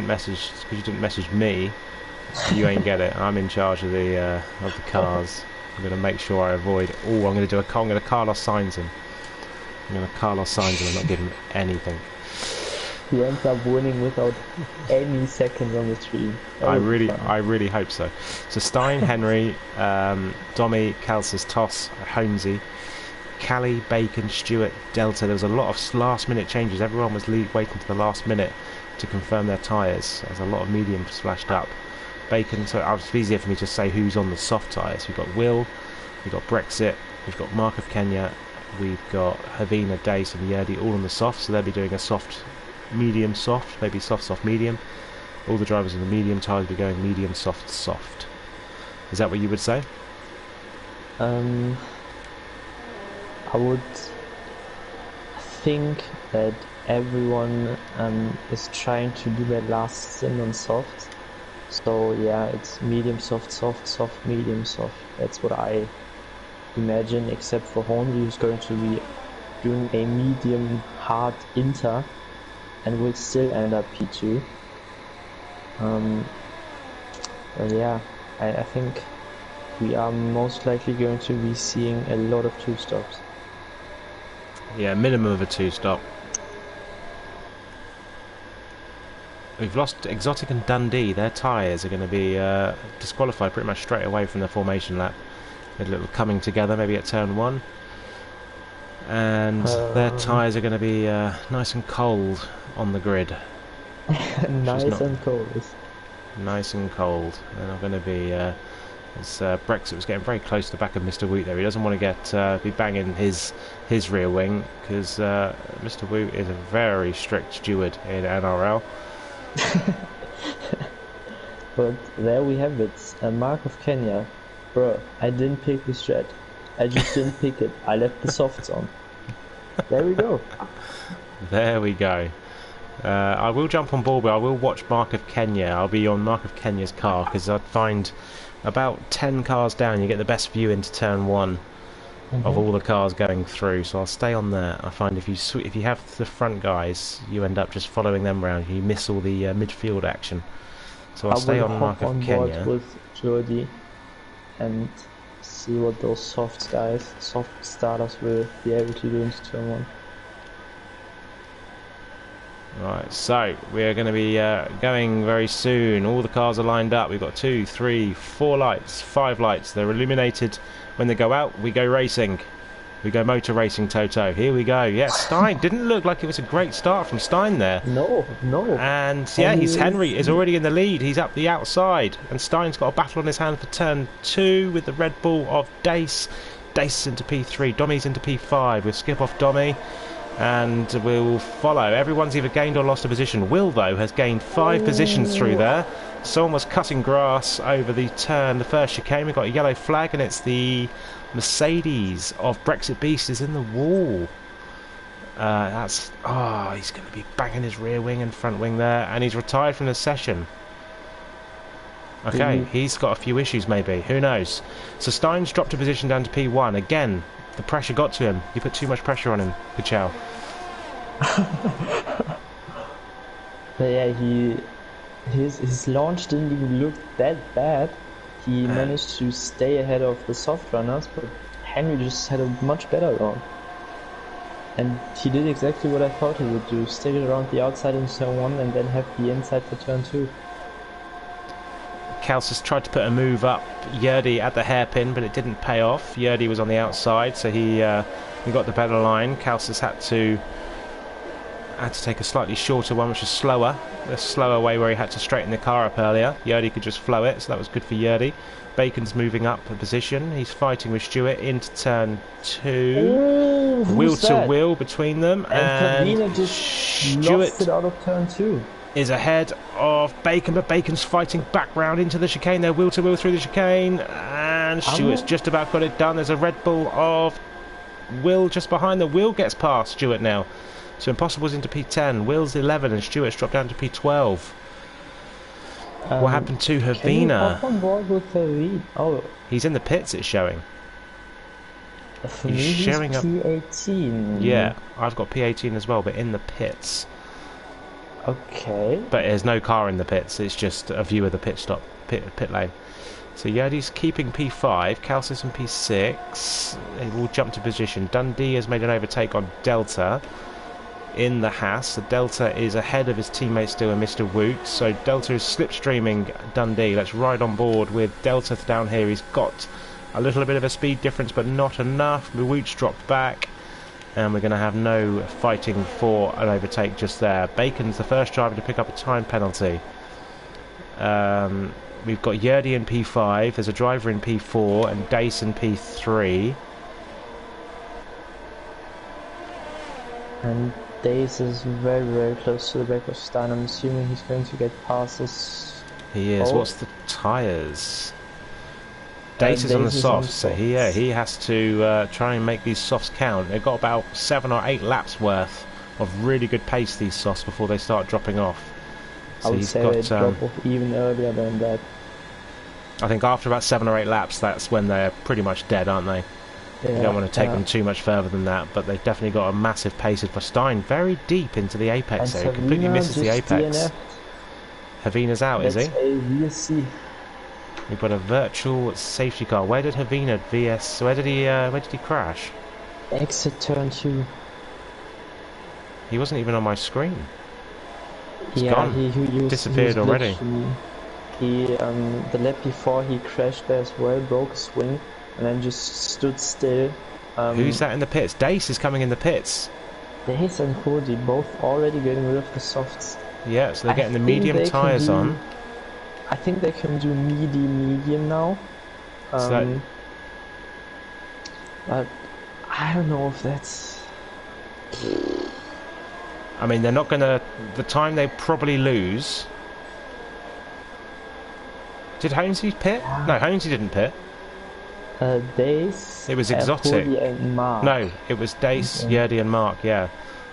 message me, you ain't get it. I'm in charge of the cars. I'm going to make sure I avoid. I'm going to Carlos Sainz him. I'm going to Carlos Sainz him and not give him anything. He ends up winning without any seconds on the stream. I really hope so. So Stein, Henry, Domi, Kalsis, Toss, Holmesy, Callie, Bacon, Stewart, Delta. There was a lot of last-minute changes. Everyone was waiting to the last minute to confirm their tyres. There's a lot of mediums splashed up. Bacon, so it's easier for me to say who's on the soft tyres. We've got Will, we've got Brexit, we've got Mark of Kenya, we've got Havina, Dace and Yerdy all on the soft, so they'll be doing a soft, medium, soft, maybe soft, soft, medium. All the drivers in the medium tyres will be going medium, soft, soft. Is that what you would say? I would think that everyone is trying to do their last stint on soft. So yeah, it's medium, soft, soft, soft, medium, soft. That's what I imagine, except for Hornby, who's going to be doing a medium hard inter and will still end up P2. But yeah, I think we are most likely going to be seeing a lot of 2-stops. Yeah, minimum of a 2-stop. We've lost Exotic and Dundee. Their tyres are going to be disqualified pretty much straight away from the formation lap. A little coming together maybe at turn 1. And their tyres are going to be nice and cold on the grid. Nice and cold. Nice and cold. They're not going to be... Brexit was getting very close to the back of Mr. Woot there. He doesn't want to be banging his rear wing, because Mr. Woot is a very strict steward in NRL. But there we have it. A Mark of Kenya. Bro, I didn't pick the strat. I just didn't pick it. I left the softs on. There we go. There we go. I will jump on board, but I will watch Mark of Kenya. I'll be on Mark of Kenya's car, because I'd find about 10 cars down you get the best view into turn 1 of all the cars going through, so I'll stay on there. I find if you have the front guys, you end up just following them around. You miss all the midfield action. So I'll stay on Mark of Kenya with Jordi and see what those soft starters will be able to do into turn 1. Right, so we're going to be going very soon. All the cars are lined up. We've got 2, 3, 4 lights, 5 lights. They're illuminated when they go out. We go racing. We go motor racing, Toto. Here we go. Yeah, Stein didn't look like it was a great start from Stein there. No. And yeah, Henry is already in the lead. He's up the outside, and Stein's got a battle on his hand for turn 2 with the Red Bull of Dace. Dace into P3. Dommy's into P5. We'll skip off Dommy. And we'll follow. Everyone's either gained or lost a position. Will, though, has gained 5 positions through there. Someone was cutting grass over the turn. The first chicane, we've got a yellow flag, and it's the Mercedes of Brexit Beast is in the wall. He's going to be banging his rear wing and front wing there, and he's retired from the session. Okay, he's got a few issues maybe. Who knows? So Stein's dropped a position down to P1 again. The pressure got to him. You put too much pressure on him, Kuchel. But yeah, his launch didn't even look that bad. He managed to stay ahead of the soft runners, but Henry just had a much better round. And he did exactly what I thought he would do. Stick it around the outside in turn 1 and then have the inside for turn 2. Kalsis tried to put a move up Yerdy at the hairpin, but it didn't pay off. Yerdy was on the outside, so he got the better line. Kalsis had to take a slightly shorter one, which is slower. The slower way where he had to straighten the car up earlier. Yerdy could just flow it, so that was good for Yerdy. Bacon's moving up a position. He's fighting with Stewart into turn 2. Ooh, wheel to wheel between them, and just Stewart lost it out of turn 2. Is ahead of Bacon, but Bacon's fighting back round into the chicane. They're wheel to wheel through the chicane, and Stewart's just about got it done. There's a Red Bull of Will just behind. The Will gets past Stewart now. So Impossible's into P10, Will's 11, and Stewart's dropped down to P12. What happened to Havina? Can you hop on board with Havina? Oh, he's in the pits, it's showing. For me, he's showing up P18. Yeah, I've got P18 as well, but in the pits. Okay. But there's no car in the pits, it's just a view of the pit lane. So Yerdy's keeping P5, Kalsis in P6. They will jump to position. Dundee has made an overtake on Delta in the Haas. The Delta is ahead of his teammate still and Mr. Woot. So Delta is slipstreaming Dundee. Let's ride on board with Delta down here. He's got a little bit of a speed difference, but not enough. Woot's dropped back. And we're going to have no fighting for an overtake just there. Bacon's the first driver to pick up a time penalty. We've got Yerdy in P5, there's a driver in P4, and Dace in P3. And Dace is very, very close to the back of Stein. I'm assuming he's going to get past this. He is. What's the tyres? Dace is on the softs, so he has to try and make these softs count. They've got about 7 or 8 laps worth of really good pace, these softs, before they start dropping off. So I would say they drop off even earlier than that. I think after about 7 or 8 laps, that's when they're pretty much dead, aren't they? Yeah, you don't want to take them too much further than that, but they've definitely got a massive pace for Stein, very deep into the apex there. Completely misses the apex. Havina's out, is he? VSC. We've got a virtual safety car. Where did Havina VS? Where did he crash? Exit turn 2. He wasn't even on my screen. He's yeah, gone. he disappeared already. The lap before he crashed there as well, broke a swing, and then just stood still. Who's that in the pits? Dace is coming in the pits. Dace and Cody both already getting rid of the softs. Yeah, so they're getting the medium tyres on. I think they can do medium now. But I don't know if that's... I mean, they're not going to... The time they probably lose... Did Holmesy pit? No, Holmesy didn't pit. Dace... It was Exotic. And Mark. No, it was Dace, Yerdy and Mark, yeah.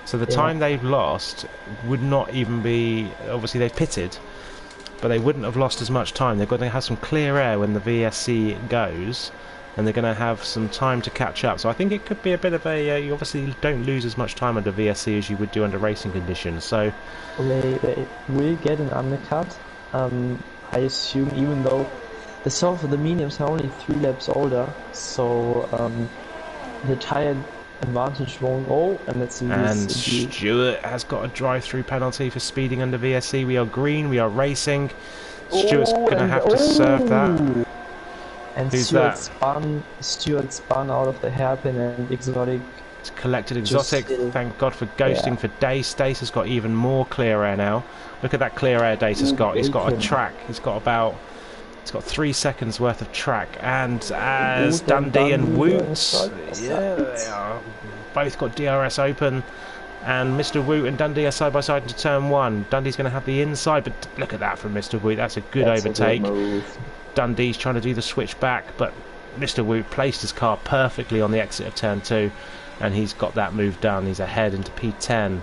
So the time they've lost would not even be... Obviously, they've pitted, but they wouldn't have lost as much time. They're going to have some clear air when the VSC goes, and they're going to have some time to catch up. So I think it could be a bit of a... you obviously don't lose as much time under VSC as you would do under racing conditions, so... They will get an undercut, I assume, even though the mediums are only 3 laps older, so the tyre advantage won't go, and that's... And Stewart has got a drive-through penalty for speeding under VSC. We are green, we are racing. Stewart's going to have to serve that. And Who's Stewart spun out of the hairpin, and Exotic... It's collected Exotic, thank God for ghosting for Dace. Dace has got even more clear air now. Look at that clear air Dace has got. He's got a track. He's got 3 seconds worth of track. And as Dundee and Woot, yeah, they are both got DRS open. And Mr. Woot and Dundee are side by side into turn 1. Dundee's going to have the inside, but look at that from Mr. Woot. That's a good overtake. Dundee's trying to do the switch back, but Mr. Woot placed his car perfectly on the exit of turn 2. And he's got that move done. He's ahead into P10.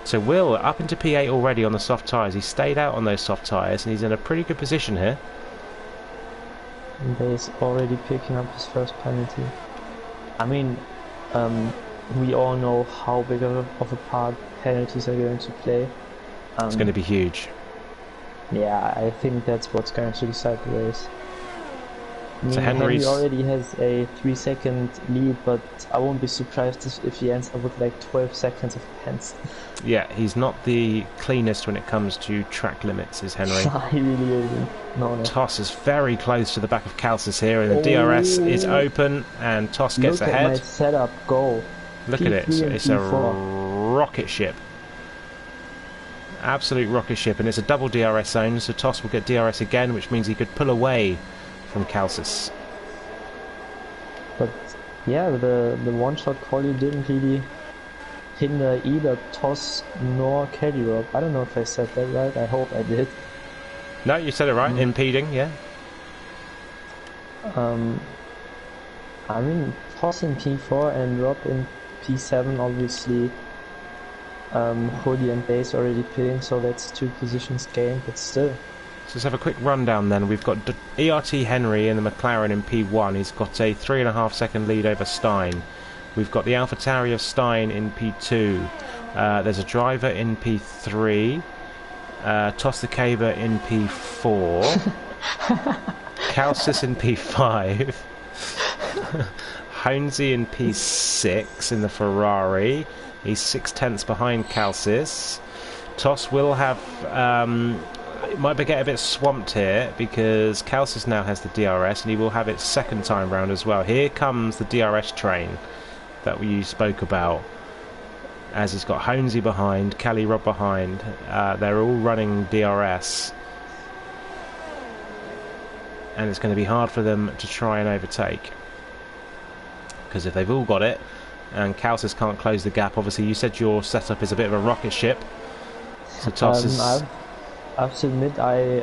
So Will up into P8 already on the soft tyres. He stayed out on those soft tyres, and he's in a pretty good position here. And he's already picking up his first penalty. I mean, we all know how big of a part penalties are going to play. It's going to be huge. Yeah, I think that's what's going to decide the race. I mean, So Henry Henry's already has a 3-second lead, but I won't be surprised if he ends up with like 12 seconds of pens. yeah, he's not the cleanest when it comes to track limits, is Henry. He really isn't. No. Toss is very close to the back of Calcis here, and the DRS is open, and Toss gets Look ahead. at my setup go. Look at it, it's a rocket ship. Absolute rocket ship, and it's a double DRS zone, so Toss will get DRS again, which means he could pull away from Calcis. But yeah, the one-shot quality didn't really hinder either Toss nor Kelly Rob. I don't know if I said that right, I hope I did. No, you said it right, impeding, yeah. I mean, Toss in P4 and Rob in P7, obviously. Hoodie and Base already pitting, so that's 2 positions gained, but still. So let's have a quick rundown then. We've got ERT Henry in the McLaren in P1. He's got a 3.5 second lead over Stein. We've got the AlphaTauri of Stein in P2. There's a driver in P3. Toss the Caber in P4. Calcis in P5. Honesy in P6 in the Ferrari. He's 6/10 behind Calcis. Toss will have... it might get a bit swamped here because Calcis now has the DRS and he will have it second time round as well. Here comes the DRS train that we spoke about, as he's got Honesy behind, Cali Rob behind. They're all running DRS, and it's going to be hard for them to try and overtake, because if they've all got it and Calcis can't close the gap, obviously you said your setup is a bit of a rocket ship, so Toss is... I have to admit, I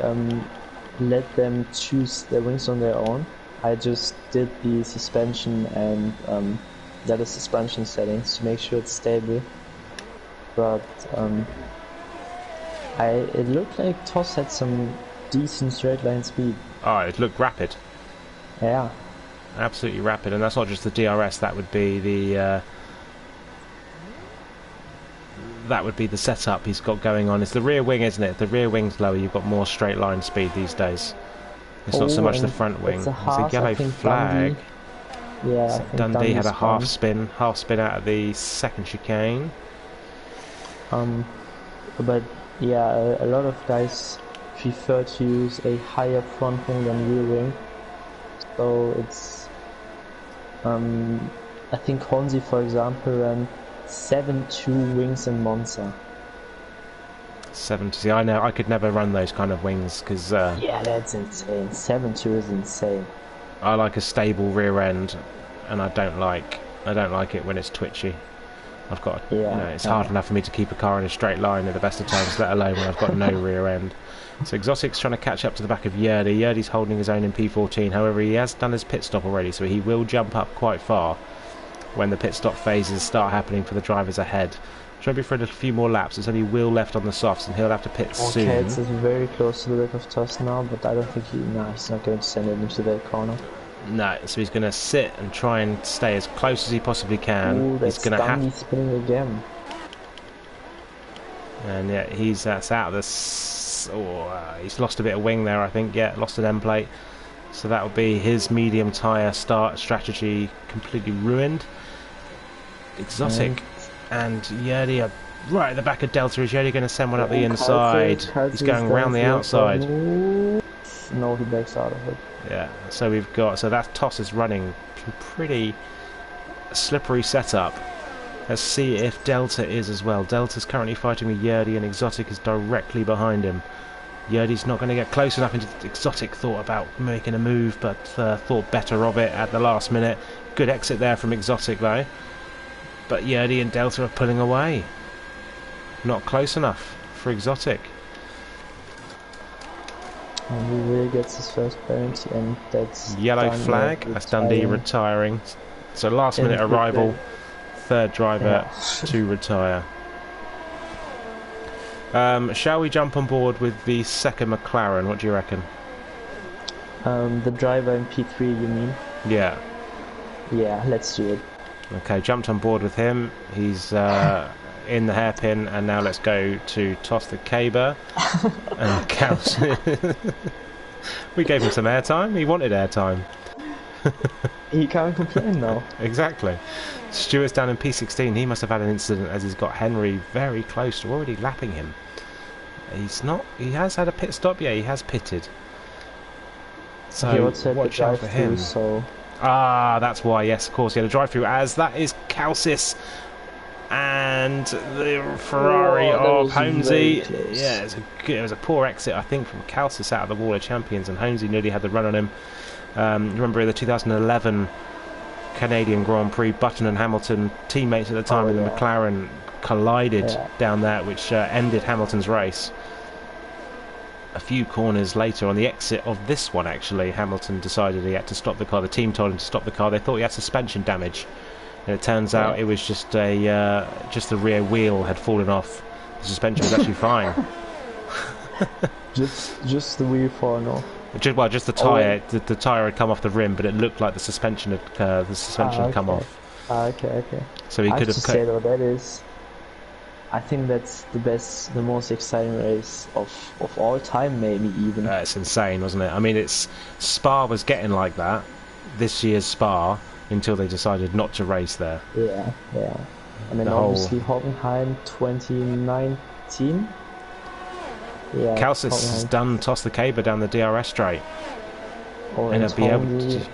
let them choose their wings on their own. I just did the suspension and the suspension settings to make sure it's stable. But it looked like Toss had some decent straight line speed. Oh, it looked rapid. Yeah. Absolutely rapid, and that's not just the DRS. That would be the setup he's got going on. It's the rear wing, isn't it? The rear wing's lower. You've got more straight line speed these days. It's not so much the front wing. It's a yellow flag. Yeah, so Dundee had a half spin out of the second chicane. But yeah, a lot of guys prefer to use a higher front wing than rear wing. So it's I think Honzi, for example, ran 7.2 wings in Monza. 70. I know I could never run those kind of wings because yeah, that's insane. 7.2 is insane. I like a stable rear end, and I don't like it when it's twitchy. I've got it's hard enough for me to keep a car in a straight line at the best of times, let alone when I've got no rear end. So Exotic's trying to catch up to the back of Yerdy. Yerdy's holding his own in P14. However, he has done his pit stop already, so he will jump up quite far when the pit stop phases start happening for the drivers ahead. Maybe for a few more laps. There's only Will left on the softs, and he'll have to pit soon. Okay, it's very close to the back of Toss now, but I don't think he's not going to send it into that corner. No, so he's going to sit and try and stay as close as he possibly can. Ooh, that's Dundee spinning again. And yeah, that's out of the... he's lost a bit of wing there, I think. Yeah, lost an end plate. So that will be his medium tyre start strategy completely ruined. Exotic and Yerdy are right at the back of Delta. Is Yerdy going to send one up the inside? He's going around the outside. No, he backs out of it. Yeah, so we've got... So that Toss is running pretty slippery setup. Let's see if Delta is as well. Delta's currently fighting with Yerdy, and Exotic is directly behind him. Yerdy's not going to get close enough. Into Exotic thought about making a move, but thought better of it at the last minute. Good exit there from Exotic though. But Yerdy and Delta are pulling away. Not close enough for Exotic. And he really gets his first penalty, and that's... Yellow flag. That's Dundee retiring. So last minute arrival. Third driver to retire. Shall we jump on board with the second McLaren? What do you reckon? The driver in P3, you mean? Yeah. Yeah, let's do it. Okay, jumped on board with him. He's in the hairpin, and now let's go to Toss the Caber and Cows. We gave him some airtime. He wanted airtime. He can't complain now. Exactly. Stewart's down in P16. He must have had an incident as he's got Henry very close to already lapping him. He's not. He has had a pit stop. Yeah, he has pitted. So watch out for him. So. Ah, that's why. Yes, of course. He had a drive-through. As that is Calcis and the Ferrari of Holmesy. Yeah, it was a poor exit, I think, from Calcis out of the Wall of Champions, and Holmesy nearly had the run on him. Remember in the 2011 Canadian Grand Prix, Button and Hamilton, teammates at the time in the McLaren, collided down there, which ended Hamilton's race. A few corners later, on the exit of this one, actually, Hamilton decided he had to stop the car. The team told him to stop the car. They thought he had suspension damage, and it turns out it was just the rear wheel had fallen off. The suspension was actually fine. just the wheel falling off. Just the tyre. The tyre had come off the rim, but it looked like the suspension had come off. Okay. So he could have. Say though, that is. I think that's the most exciting race of all time, maybe even. It's insane, wasn't it? I mean, Spa was getting like that, this year's Spa, until they decided not to race there. Yeah. And then obviously Hockenheim 2019. Yeah. Calcis has done toss the caber down the DRS straight. And he'll be able to.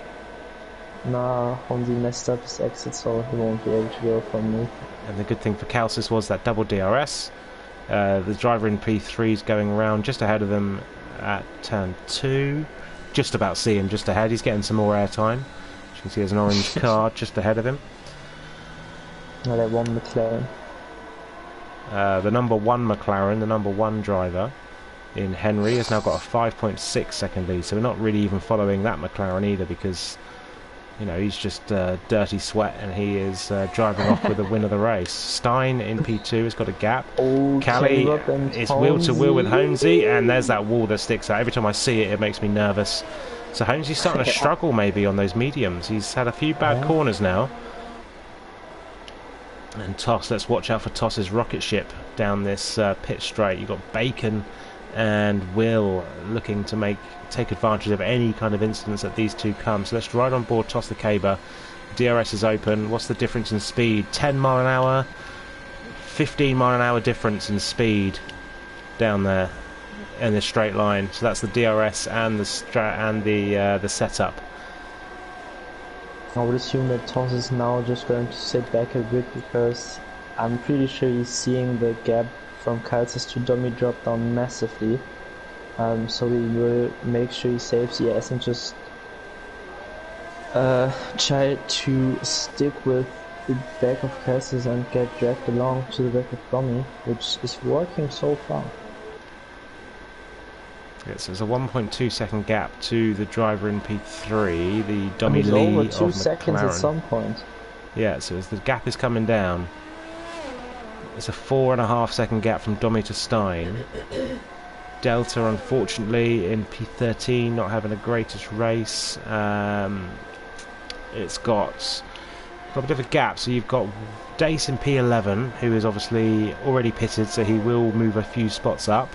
Nah, Honzi messed up his exit, so he won't be able to go from me. And the good thing for Calcis was that double DRS. The driver in P3 is going around just ahead of them at turn 2. Just about see him just ahead. He's getting some more airtime. As you can see, there's an orange car just ahead of him. Oh, that one McLaren. The number 1 McLaren, the number 1 driver in Henry, has now got a 5.6 second lead. So we're not really even following that McLaren either, because he's just dirty sweat, and he is driving off with the win of the race. Stein in P2 has got a gap. Callie is wheel to wheel with Holmesy, and there's that wall that sticks out. Every time I see it, it makes me nervous. So Holmesy's starting to struggle maybe on those mediums. He's had a few bad corners now. And Toss, let's watch out for Toss's rocket ship down this pit straight. You've got Bacon and Will looking to take advantage of any kind of incidents that these two come. So let's ride on board, toss the caber. DRS is open. What's the difference in speed? 10 mile an hour, 15 mile an hour difference in speed down there in this straight line. So that's the DRS and the setup. I would assume that Toss is now just going to sit back a bit, because I'm pretty sure he's seeing the gap from Calcis to Dummy drop down massively. So we will make sure he saves the ass and just try to stick with the back of Calcis and get dragged along to the back of Dummy, which is working so far. Yes, there's a 1.2 second gap to the driver in P3, the Dummy Lee over of 2 seconds McLaren. At some point. Yeah, so as the gap is coming down, it's a 4.5 second gap from Dummy to Stein. Delta, unfortunately, in P13, not having the greatest race. It's got a bit of a gap, so you've got Dace in P11, who is obviously already pitted, so he will move a few spots up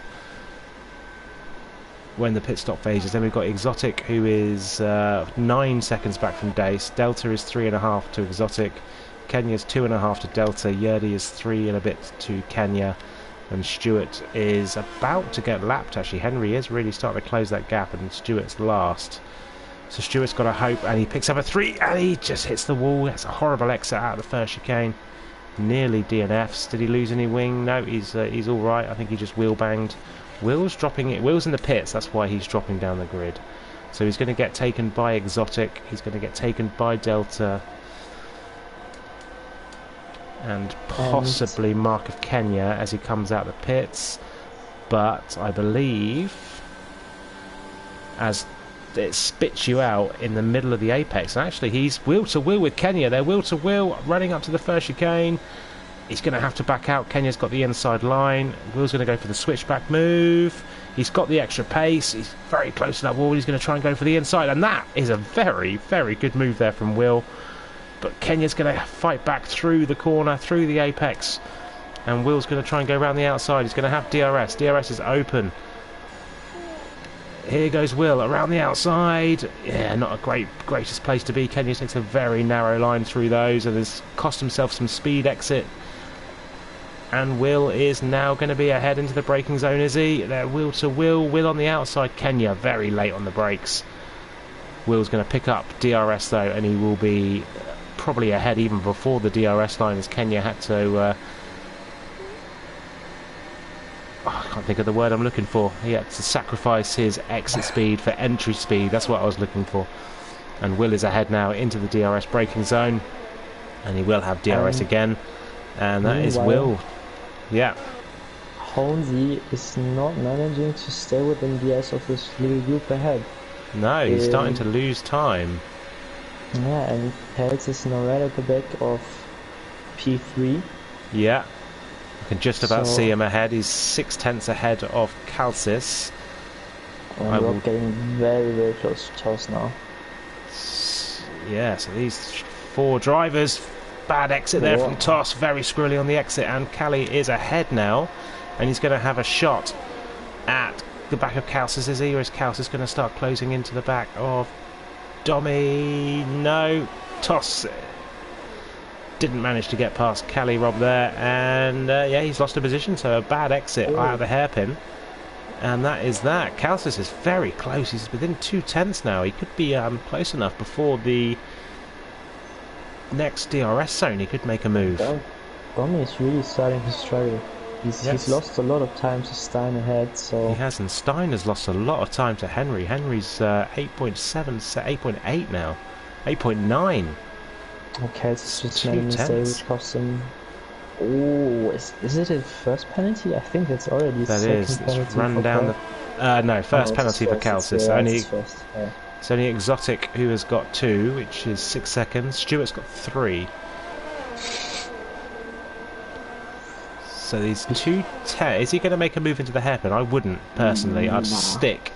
when the pit stop phases. Then we've got Exotic, who is 9 seconds back from Dace. Delta is 3.5 to Exotic. Kenya's 2.5 to Delta. Yerdy is 3 and a bit to Kenya. And Stewart is about to get lapped, actually. Henry is really starting to close that gap, and Stewart's last. So Stewart's got a hope, and he picks up a 3, and he just hits the wall. That's a horrible exit out of the first chicane. Nearly DNFs. Did he lose any wing? No, he's all right. I think he just wheel banged. Will's dropping it. Will's in the pits. That's why he's dropping down the grid. So he's going to get taken by Exotic. He's going to get taken by Delta. And possibly Mark of Kenya as he comes out the pits. But I believe as it spits you out in the middle of the apex. And actually he's wheel to wheel with Kenya. They're wheel to wheel running up to the first chicane. He's going to have to back out. Kenya's got the inside line. Will's going to go for the switchback move. He's got the extra pace. He's very close to that wall. He's going to try and go for the inside. And that is a very, very good move there from Will. But Kenya's going to fight back through the corner, through the apex. And Will's going to try and go around the outside. He's going to have DRS. DRS is open. Here goes Will around the outside. Yeah, not a greatest place to be. Kenya takes a very narrow line through those and has cost himself some speed exit. And Will is now going to be ahead into the braking zone, is he? There, Will to Will. Will on the outside. Kenya very late on the brakes. Will's going to pick up DRS though, and he will be probably ahead even before the DRS line, as Kenya had to... I can't think of the word I'm looking for. He had to sacrifice his exit speed for entry speed. That's what I was looking for. And Will is ahead now into the DRS braking zone. And he will have DRS again. And that is Will. Yeah. Holmesy is not managing to stay within the S of this little group ahead. No, he's starting to lose time. Yeah, and Peltz is now right at the back of P3. Yeah. I can just about see him ahead. He's 6/10 ahead of Calcis. And we're getting very, very close to Toss now. Yeah, so these 4 drivers, bad exit there from Toss, very squirrely on the exit, and Callie is ahead now, and he's going to have a shot at the back of Calcis, is he? Or is Calcis going to start closing into the back of Domi? No, Toss didn't manage to get past Callie Rob there, and yeah, he's lost a position, so a bad exit out of the hairpin, and that is that. Calcis is very close. He's within 2/10 now. He could be close enough before the next DRS zone. He could make a move. Domi is really starting to struggle. He's lost a lot of time to Stein ahead, so... He has, and Stein has lost a lot of time to Henry. Henry's 8.7, 8.8 now. 8.9. Okay, it's just made a mistake which cost him... Oh, is it a first penalty? I think it's already that second is. penalty. It's run down the... no, first penalty for Calcis. It's only Exotic who has got 2, which is 6 seconds. Stewart's got 3. So these 2:10. Is he going to make a move into the hairpin? I wouldn't, personally. I'd stick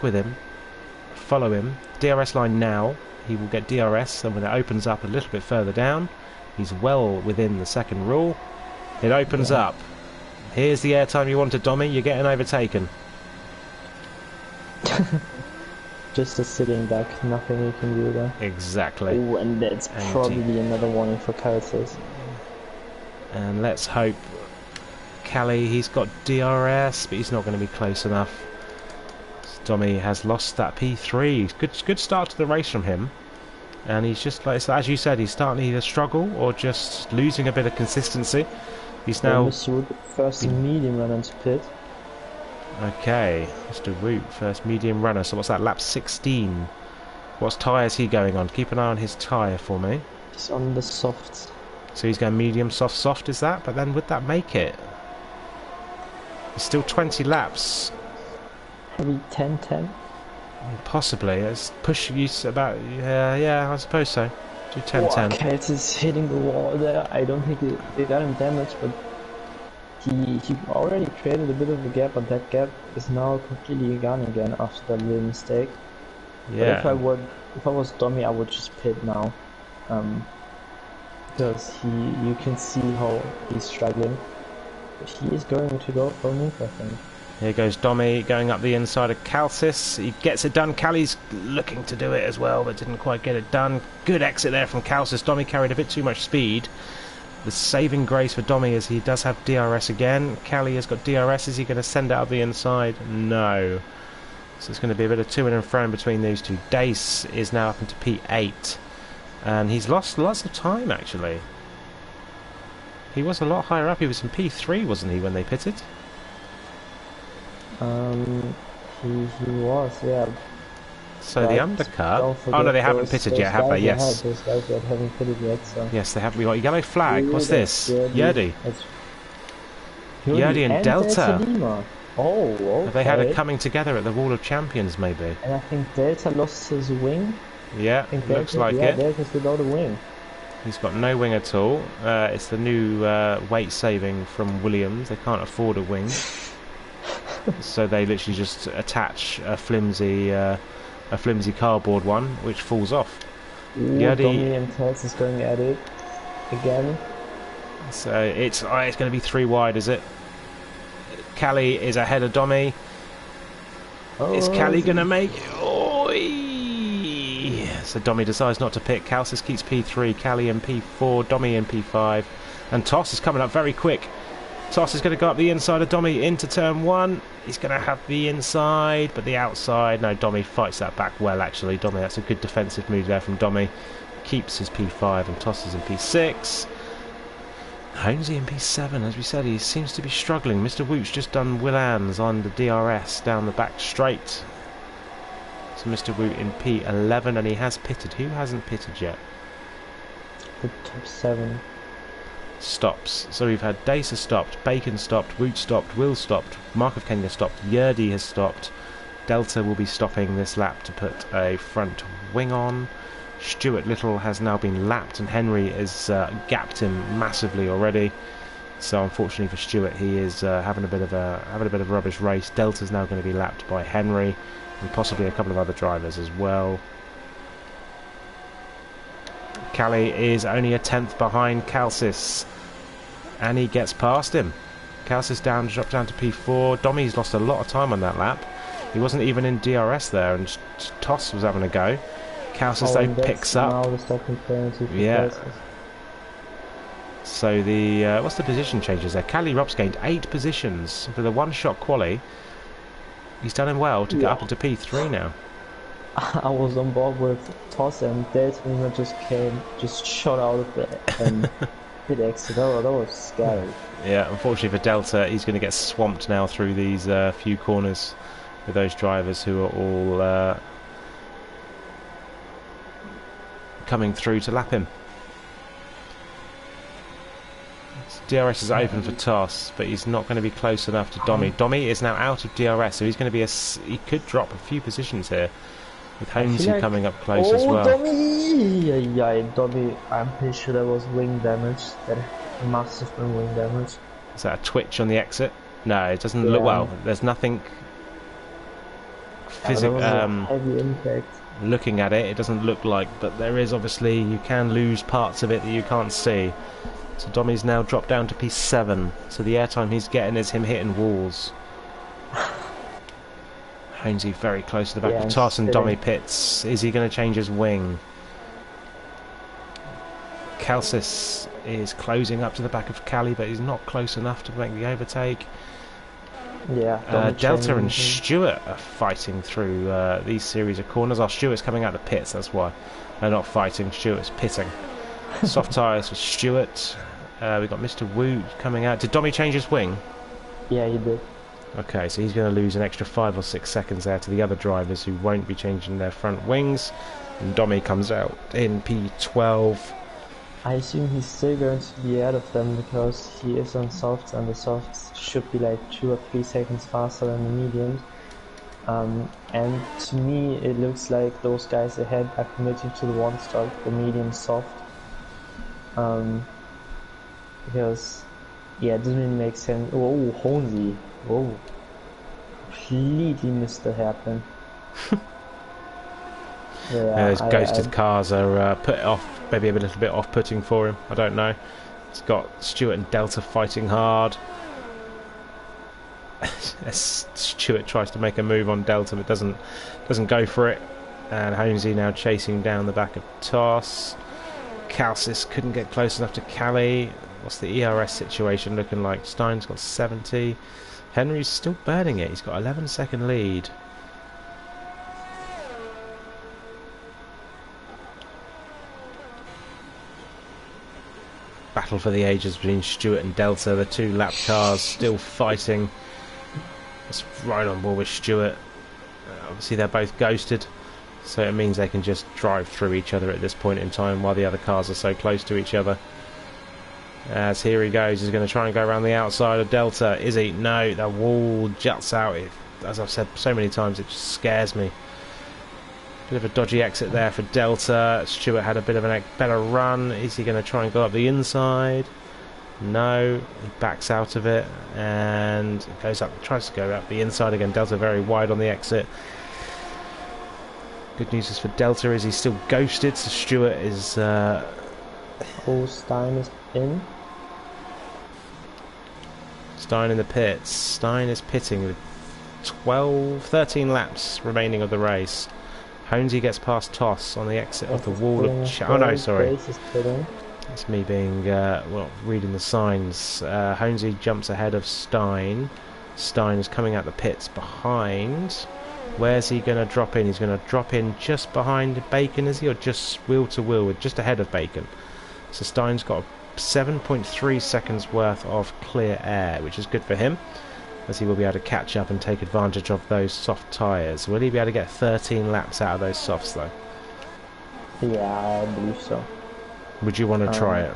with him, follow him. DRS line now. He will get DRS, and when it opens up a little bit further down, he's well within the second rule. It opens up. Here's the airtime you wanted, Domi. You're getting overtaken. Just a sitting duck, nothing you can do there. Exactly. Oh, and that's probably another warning for Calcis. And let's hope Callie, he's got DRS, but he's not going to be close enough. Domi has lost that P3. Good start to the race from him. And he's just, like, as you said, he's starting to either struggle or just losing a bit of consistency. He's now... First medium runner to pit. Okay, Mr. Root, first medium runner. So what's that, lap 16? What tyre is he going on? Keep an eye on his tyre for me. He's on the softs. So he's going medium, soft, is that? But then would that make it? It's still 20 laps. Maybe 10-10? Possibly. It's pushing you about... yeah, I suppose so. Do 10-10. Okay, it's hitting the wall there. I don't think it got him damaged, but he already created a bit of a gap, but that gap is now completely gone again after that little mistake. Yeah. But if I was Domi, I would just pit now. Because you can see how he's struggling. But he is going to go for a move, I think. Here goes Domi going up the inside of Calcis. He gets it done. Callie's looking to do it as well, but didn't quite get it done. Good exit there from Calcis. Domi carried a bit too much speed. The saving grace for Domi is he does have DRS again. Callie has got DRS. Is he going to send it up the inside? No. So it's going to be a bit of to and fro between these two. Dace is now up into P8. And he's lost lots of time, actually. He was a lot higher up. He was in P3, wasn't he, when they pitted? He was, yeah. So the undercut... Oh no, they haven't pitted yet, have they? Yes. Those guys that haven't pitted yet, so... Yes, they haven't. We got a yellow flag. What's this? Yerdy. Yerdy and Delta. Oh, okay. Have they had a coming together at the Wall of Champions, maybe? And I think Delta lost his wing. Yeah, looks like it. Delta's without a wing. He's got no wing at all. It's the new weight saving from Williams. They can't afford a wing. So they literally just attach a flimsy cardboard one, which falls off. Domi and Tels is going at it again. So it's going to be 3 wide, is it? Callie is ahead of Domi. Is Oh, Callie going to make it? So Domi decides not to pick. Calcis keeps P3, Callie in P4, Domi in P5. And Toss is coming up very quick. Toss is going to go up the inside of Domi into turn 1. He's going to have the inside, but the outside. No, Domi fights that back well, actually. Domi, that's a good defensive move there from Domi. Keeps his P5 and tosses in P6. Holmesy in P7, as we said, he seems to be struggling. Mr. Woot's just done Willans on the DRS down the back straight. So Mr. Woot in P11, and he has pitted. Who hasn't pitted yet? the top 7. Stops. So we've had Dacer stopped, Bacon stopped, Woot stopped, Will stopped, Mark of Kenya stopped, Yerdy has stopped. Delta will be stopping this lap to put a front wing on. Stuart Little has now been lapped, and Henry has gapped him massively already. So unfortunately for Stuart, he is having a bit of a rubbish race. Delta's now going to be lapped by Henry and possibly a couple of other drivers as well. Callie is only a 10th behind Calcis, and he gets past him. Calcis dropped down to P4. Domi's lost a lot of time on that lap. He wasn't even in DRS there, and Toss was having a go. Calcis though picks up. Now the second penalty. Yeah. So the what's the position changes there? Callie Rupp's gained 8 positions for the one-shot quali. He's done him well to get up into P3 now. I was on board with Toss, and Delta just shot out of it and hit exit. That was scary. Yeah, unfortunately for Delta, he's going to get swamped now through these few corners with those drivers who are all coming through to lap him. DRS is open for Toss, but he's not going to be close enough to Domi. Domi is now out of DRS, so he's going to be he could drop a few positions here, with Holmesy coming up close as well. Domi! Yeah, Domi, I'm pretty sure that was wing damage. That must have been wing damage. Is that a twitch on the exit? No, it doesn't look well. There's nothing physical. Heavy impact. Looking at it, it doesn't look like, but there is obviously, you can lose parts of it that you can't see. So Domi's now dropped down to P7, so the airtime he's getting is him hitting walls. Holmesy very close to the back of Toss, and Domi pits. Is he going to change his wing? Calcis is closing up to the back of Callie, but he's not close enough to make the overtake. Yeah. Delta and Stuart are fighting through these series of corners. Stuart's coming out the pits, that's why. They're not fighting, Stuart's pitting. Soft tyres for Stuart. We've got Mr. Wu coming out. Did Domi change his wing? Yeah, he did. Okay, so he's going to lose an extra 5 or 6 seconds there to the other drivers who won't be changing their front wings. And Domi comes out in P12. I assume he's still going to be out of them because he is on softs, and the softs should be like 2 or 3 seconds faster than the mediums. And to me, it looks like those guys ahead are committing to the one stock, the medium soft. Because, yeah, it doesn't really make sense. Oh, Holmesy. Oh, completely missed the hairpin. His ghosted cars are put off, maybe a little bit off-putting for him. I don't know. It's got Stuart and Delta fighting hard. Stuart tries to make a move on Delta, but doesn't go for it. And Holmesy now chasing down the back of Toss. Calcis couldn't get close enough to Callie. What's the ERS situation looking like? Stein's got 70. Henry's still burning it. He's got 11-second lead. Battle for the ages between Stuart and Delta. The 2 lap cars still fighting. It's right on board with Stuart. Obviously they're both ghosted, so it means they can just drive through each other at this point in time while the other cars are so close to each other. As here he goes, he's going to try and go around the outside of Delta. Is he? No, the wall juts out. As I've said so many times, it just scares me. Bit of a dodgy exit there for Delta. Stuart had a bit of a better run. Is he going to try and go up the inside? No, he backs out of it and goes up, tries to go up the inside again. Delta very wide on the exit. Good news is for Delta is he's still ghosted, so Stuart is Stein is in. Stein in the pits. Stein is pitting with 13 laps remaining of the race. Honesy gets past Toss on the exit of the wall of... Oh no, sorry. It's me being, well, reading the signs. Honesy jumps ahead of Stein. Stein is coming out the pits behind. Where's he going to drop in? He's going to drop in just behind Bacon, is he? Or just wheel to wheel, just ahead of Bacon. So Stein's got 7.3 seconds worth of clear air, which is good for him, as he will be able to catch up and take advantage of those soft tyres. Will he be able to get 13 laps out of those softs, though? Yeah, I believe so. Would you want to try it?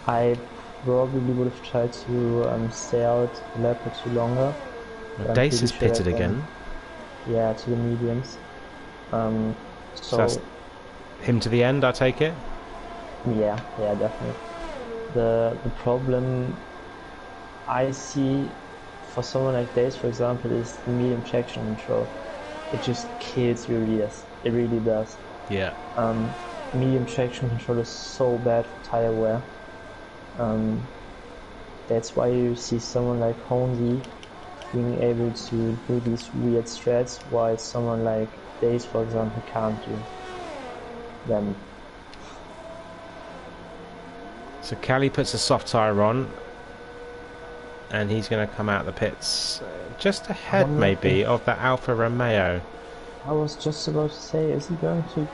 I probably would have tried to stay out a lap or two longer. Dace is pitted again. Yeah, to the mediums. So that's him to the end, I take it? Yeah, definitely. The problem I see for someone like Dace, for example, is the medium traction control. It just kills your leaders. It really does. Yeah. Medium traction control is so bad for tire wear. That's why you see someone like Honesy being able to do these weird strats, while someone like Dace, for example, can't do them. So Callie puts a soft tyre on, and he's going to come out the pits just ahead, maybe, of the Alfa Romeo. I was just about to say, is he going to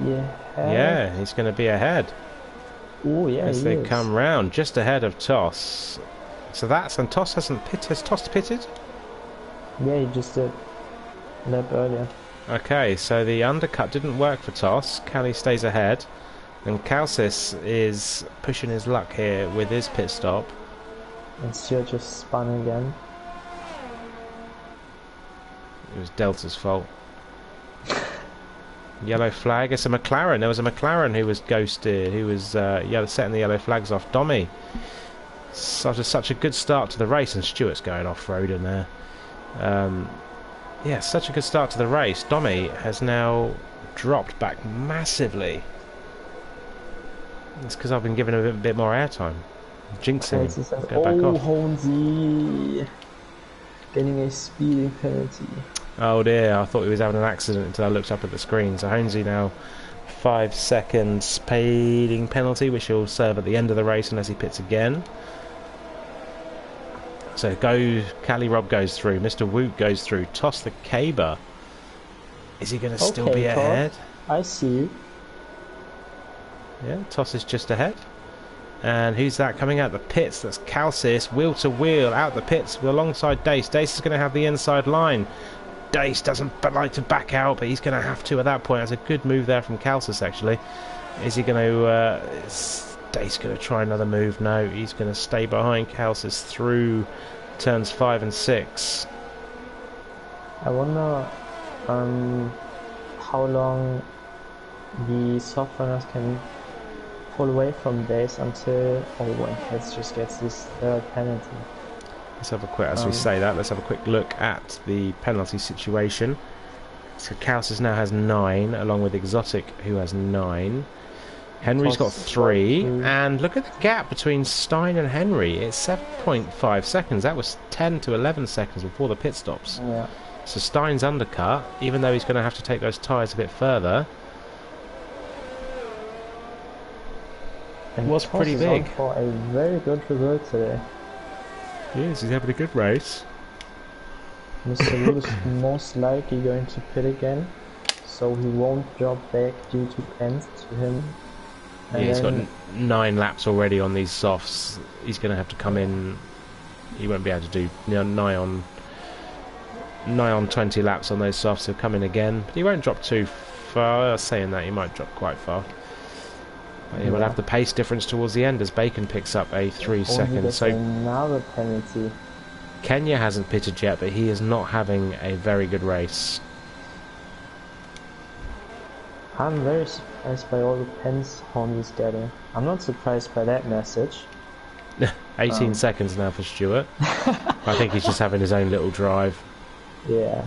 be ahead? Yeah, he's going to be ahead. Oh, yeah, as they come round, just ahead of Toss. So that's, and Toss hasn't pitted. Has Toss pitted? Yeah, he just did a lap earlier. Okay, so the undercut didn't work for Toss. Callie stays ahead, and Calcis is pushing his luck here with his pit stop. And Stuart just spun again. It was Delta's fault. Yellow flag. It's a McLaren. There was a McLaren who was ghosted, who was setting the yellow flags off. Dommy. Such a good start to the race, and Stuart's going off-road in there. Yeah, such a good start to the race. Dommy has now dropped back massively. It's because I've been giving him a bit more airtime. Jinxing him. Go back off. Honesy getting a speeding penalty. Oh dear, I thought he was having an accident until I looked up at the screen. So Honesy now 5 seconds speeding penalty, which he'll serve at the end of the race unless he pits again. So Callie Rob goes through, Mr. Woot goes through, Toss the Caber. Is he going to still be ahead? I see you. Yeah, Toss is just ahead. And who's that coming out the pits? That's Calcis, wheel to wheel, out the pits alongside Dace. Dace is going to have the inside line. Dace doesn't like to back out, but he's going to have to at that point. That's a good move there from Calcis, actually. Is he going to... is Dace going to try another move? No, he's going to stay behind Calcis through turns 5 and 6. I wonder how long the soft runners can pull away from Dace until when Kels just gets this third penalty. Let's have a quick, as we say that, let's have a quick look at the penalty situation. So Calcis now has 9, along with Exotic, who has 9. Henry's got 3, and look at the gap between Stein and Henry. It's 7.5 seconds. That was 10 to 11 seconds before the pit stops. Yeah. So Stein's undercut, even though he's going to have to take those tyres a bit further. And was pretty big. On for a very good result today. Yes, he's having a good race. Mr. Wood is most likely going to pit again, so he won't drop back due to pens to him. Yeah, he's got 9 laps already on these softs. He's going to have to come in. He won't be able to do nigh on 20 laps on those softs. He'll come in again, but he won't drop too far. Saying that, he might drop quite far. He will have the pace difference towards the end as Bacon picks up a 3 seconds. So another penalty. Kenya hasn't pitted yet, but he is not having a very good race. I'm very surprised by all the pens Honey's getting. I'm not surprised by that message. 18 seconds now for Stuart. I think he's just having his own little drive. Yeah,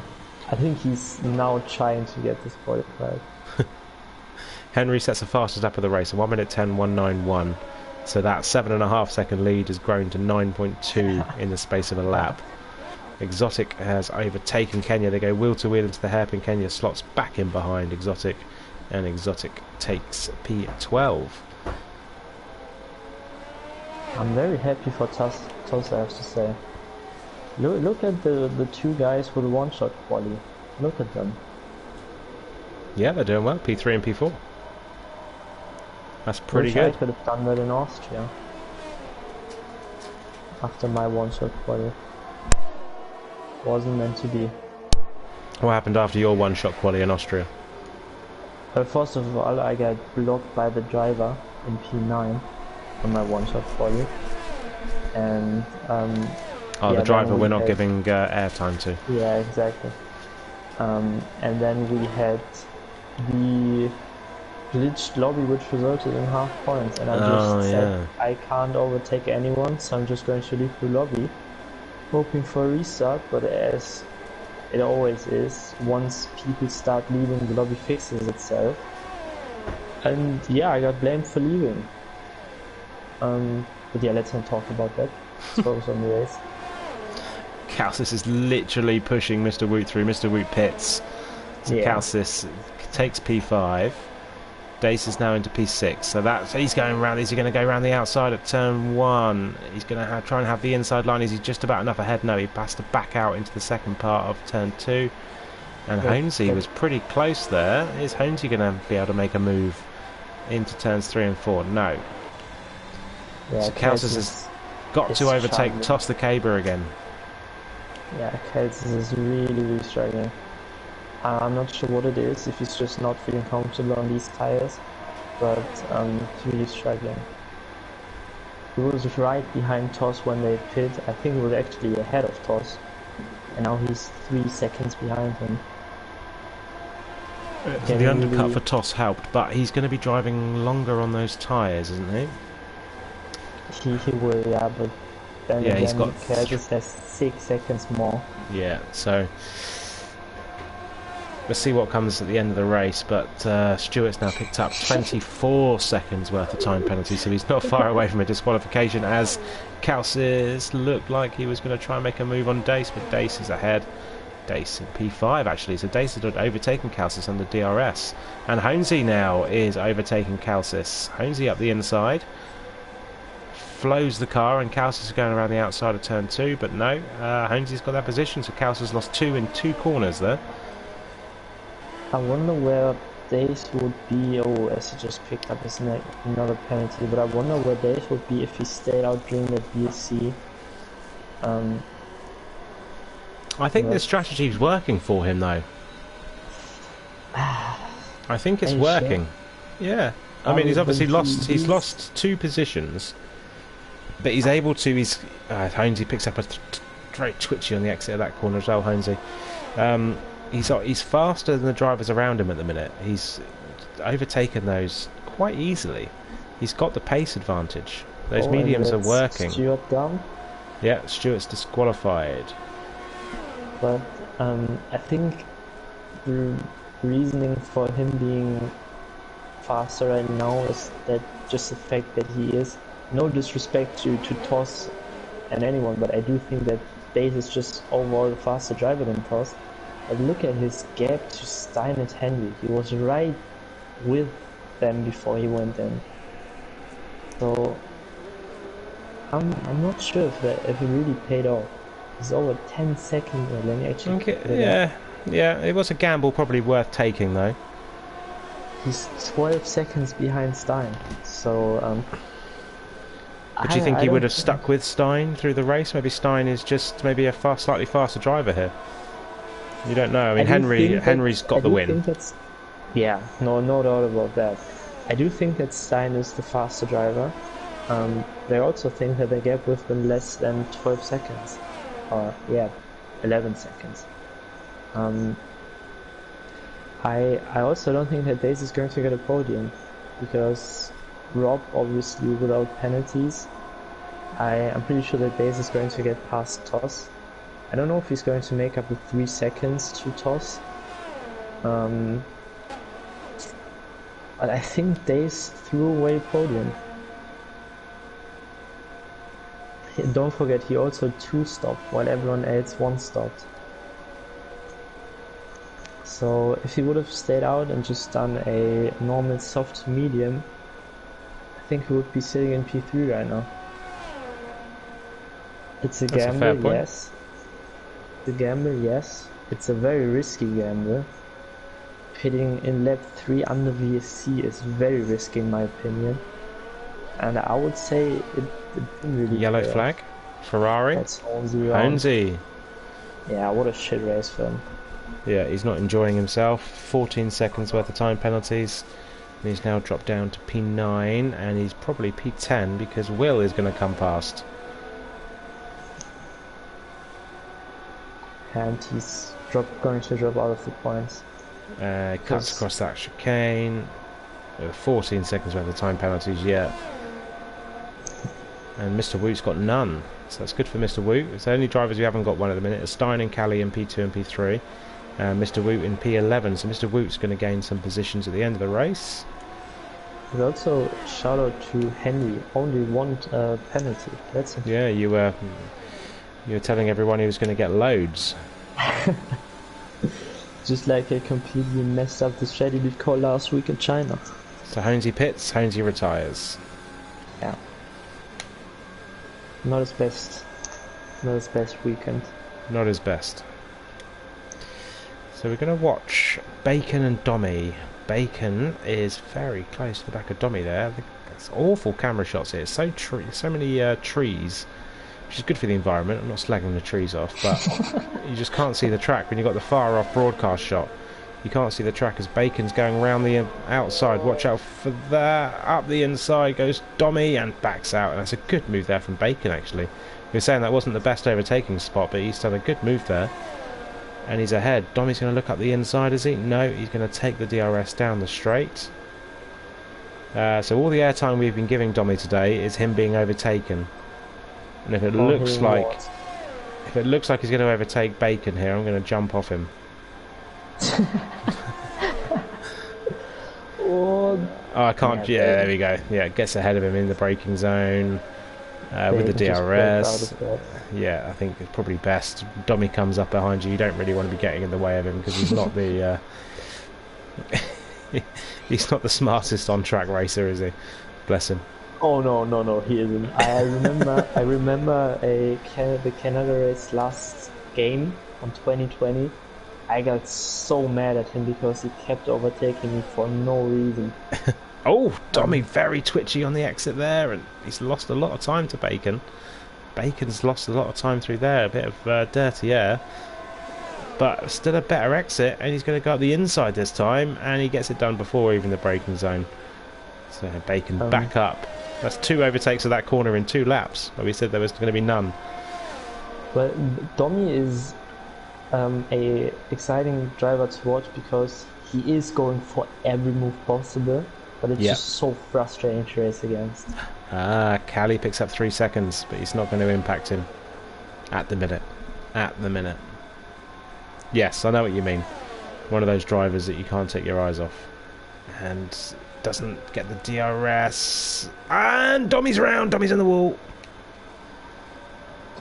I think he's now trying to get this qualified. Henry sets the fastest lap of the race, 1 minute 10, 191. So that 7.5 second lead has grown to 9.2 in the space of a lap. Exotic has overtaken Kenya. They go wheel to wheel into the hairpin. Kenya slots back in behind Exotic, and Exotic takes P12. I'm very happy for Toss, I have to say. Look at the two guys with the one-shot quali. Look at them. Yeah, they're doing well. P3 and P4. That's pretty good. I could have done that in Austria. After my one-shot quali. Wasn't meant to be. What happened after your one-shot quali in Austria? First of all, I got blocked by the driver in P9 on my one-shot quali. And the driver we're not giving airtime to. Yeah, exactly. And then we had the glitched lobby, which resulted in half points, and I just said I can't overtake anyone, so I'm just going to leave the lobby, hoping for a restart. But as it always is, once people start leaving, the lobby fixes itself. And yeah, I got blamed for leaving. But yeah, let's not talk about that. Let's focus on the race. Calcis is literally pushing Mr. Woot through. Mr. Woot pits. So yeah. Calcis takes P5. Dace is now into P6. So he's going around. Is he going to go around the outside at turn 1? He's going to try and have the inside line. Is he just about enough ahead? No, he has to back out into the second part of turn 2. And Honesy was pretty close there. Is Honesy going to be able to make a move into turns 3 and 4? No. Yeah, so Calcis has got to overtake Toss the Caber again. Yeah, Calcis is really struggling. I'm not sure what it is, if he's just not feeling comfortable on these tires, but he's really struggling. He was right behind Toss when they pit. I think he was actually ahead of Toss, and now he's 3 seconds behind him. The undercut for Toss helped, but he's going to be driving longer on those tyres, isn't he? He will, yeah, but then again, he's got Calcis has 6 seconds more. Yeah, so we'll see what comes at the end of the race, but Stewart's now picked up 24 seconds worth of time penalty, so he's not far away from a disqualification, as Calcis looked like he was going to try and make a move on Dace, but Dace is ahead. Dace in P5 actually, so Dace had overtaken Calcis under DRS, and Honesy now is overtaking Calcis. Honesy up the inside, flows the car, and Calcis is going around the outside of turn 2, but no, Honesy's got that position, so Calcis lost 2 in 2 corners there. I wonder where Dace would be. Oh, as he just picked up his another penalty, but I wonder where Dace would be if he stayed out during that BSC. I think the strategy is working for him, though. I think it's working. Sure? Yeah. I mean, he's obviously he's lost 2 positions, but he's able to. Honesy picks up very twitchy on the exit of that corner as well. Honesy. He's faster than the drivers around him at the minute. He's overtaken those quite easily. He's got the pace advantage. Those mediums are working. Stewart down? Yeah, Stewart's disqualified. But I think the reasoning for him being faster right now is that just the fact that he is, no disrespect to Toss and anyone, but I do think that Dace is just overall a faster driver than Toss. But look at his gap to Stein and Henry. He was right with them before he went in. So I'm not sure if it really paid off. It's over 10 seconds. Let me actually. Yeah. It was a gamble, probably worth taking though. He's 12 seconds behind Stein. So. But do you think he would have stuck with Stein through the race? Maybe Stein is just a slightly faster driver here. You don't know. I mean, Henry's got the win. Yeah, no doubt about that. I do think that Stein is the faster driver. They also think that the gap with them less than 12 seconds. 11 seconds. I also don't think that Dace is going to get a podium, because Rob, obviously without penalties, I'm pretty sure that Dace is going to get past Toss. I don't know if he's going to make up the 3 seconds to Toss. But I think Dace threw away podium. don't forget, he also 2-stopped while everyone else 1-stopped. So if he would have stayed out and just done a normal soft to medium, I think he would be sitting in P3 right now. It's a gamble, fair point. yes. It's a gamble, yes. It's a very risky gamble. Pitting in lap 3 under VSC is very risky in my opinion. And I would say it didn't really Yellow pay flag. off. Ferrari. That's Honesy. Yeah, what a shit race for him. Yeah, he's not enjoying himself. 14 seconds worth of time penalties. And he's now dropped down to P9, and he's probably P10 because Will is going to come past. And he's going to drop out of the points. Cuts across that chicane. 14 seconds worth of time penalties yet. And Mr. Woot's got none. So that's good for Mr. Woot. It's the only drivers who haven't got one at the minute are Stein and Callie in P2 and P3. Mr. Woot in P11. So Mr. Woot's going to gain some positions at the end of the race. But also, shout out to Henry. Only one penalty. That's it. Yeah, you were telling everyone he was going to get loads. Just like I completely messed up the strategy call last week in China. So Honesy pits, Honesy retires. Yeah. Not his best weekend. Not his best. So we're going to watch Bacon and Dommy. Bacon is very close to the back of Dommy there. It's awful camera shots here. It's so many trees, which is good for the environment. I'm not slagging the trees off, but you just can't see the track when you've got the far off broadcast shot. You can't see the track as Bacon's going around the outside. Watch out for that. Up the inside goes Dommy and backs out. And that's a good move there from Bacon, actually. We were saying that wasn't the best overtaking spot, but he's done a good move there. And he's ahead. Dommy's going to look up the inside, is he? No, he's going to take the DRS down the straight. So all the airtime we've been giving Dommy today is him being overtaken. And if it looks like he's going to overtake Bacon here, I'm going to jump off him. Oh, I can't. Yeah, there we go. Yeah, gets ahead of him in the braking zone with the DRS. Yeah, I think it's probably best. Dommy comes up behind you. You don't really want to be getting in the way of him because he's not the he's not the smartest on-track racer, is he? Bless him. Oh no, he isn't. I remember the Canada race last game on 2020. I got so mad at him because he kept overtaking me for no reason. Oh, Dommy very twitchy on the exit there, and he's lost a lot of time to Bacon. Bacon's lost a lot of time through there, a bit of dirty air. But still a better exit, and he's going to go up the inside this time, and he gets it done before even the braking zone. So Bacon back up. That's 2 overtakes of that corner in 2 laps, where we said there was going to be none. Well, Dommy is a exciting driver to watch because he is going for every move possible, but it's just so frustrating to race against. Callie picks up 3 seconds, but he's not going to impact him at the minute. Yes, I know what you mean. One of those drivers that you can't take your eyes off. And doesn't get the DRS. And Dommy's around. Dommy's on the wall.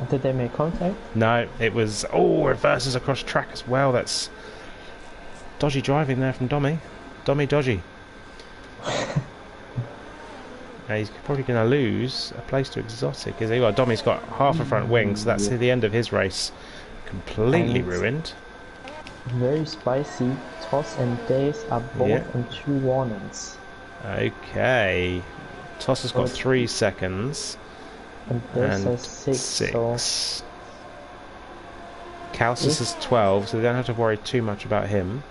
Did they make contact? No, it was... Oh, reverses across track as well. That's dodgy driving there from Dommy. Dommy dodgy. He's probably going to lose a place to Exotic, is he? Well, Dommy's got half a front wing, so that's the end of his race. Completely ruined. Very spicy. Toss and Days are both on 2 warnings. Okay. Toss has got 3 seconds. And Days has 6. So Calcis is 12, so they don't have to worry too much about him.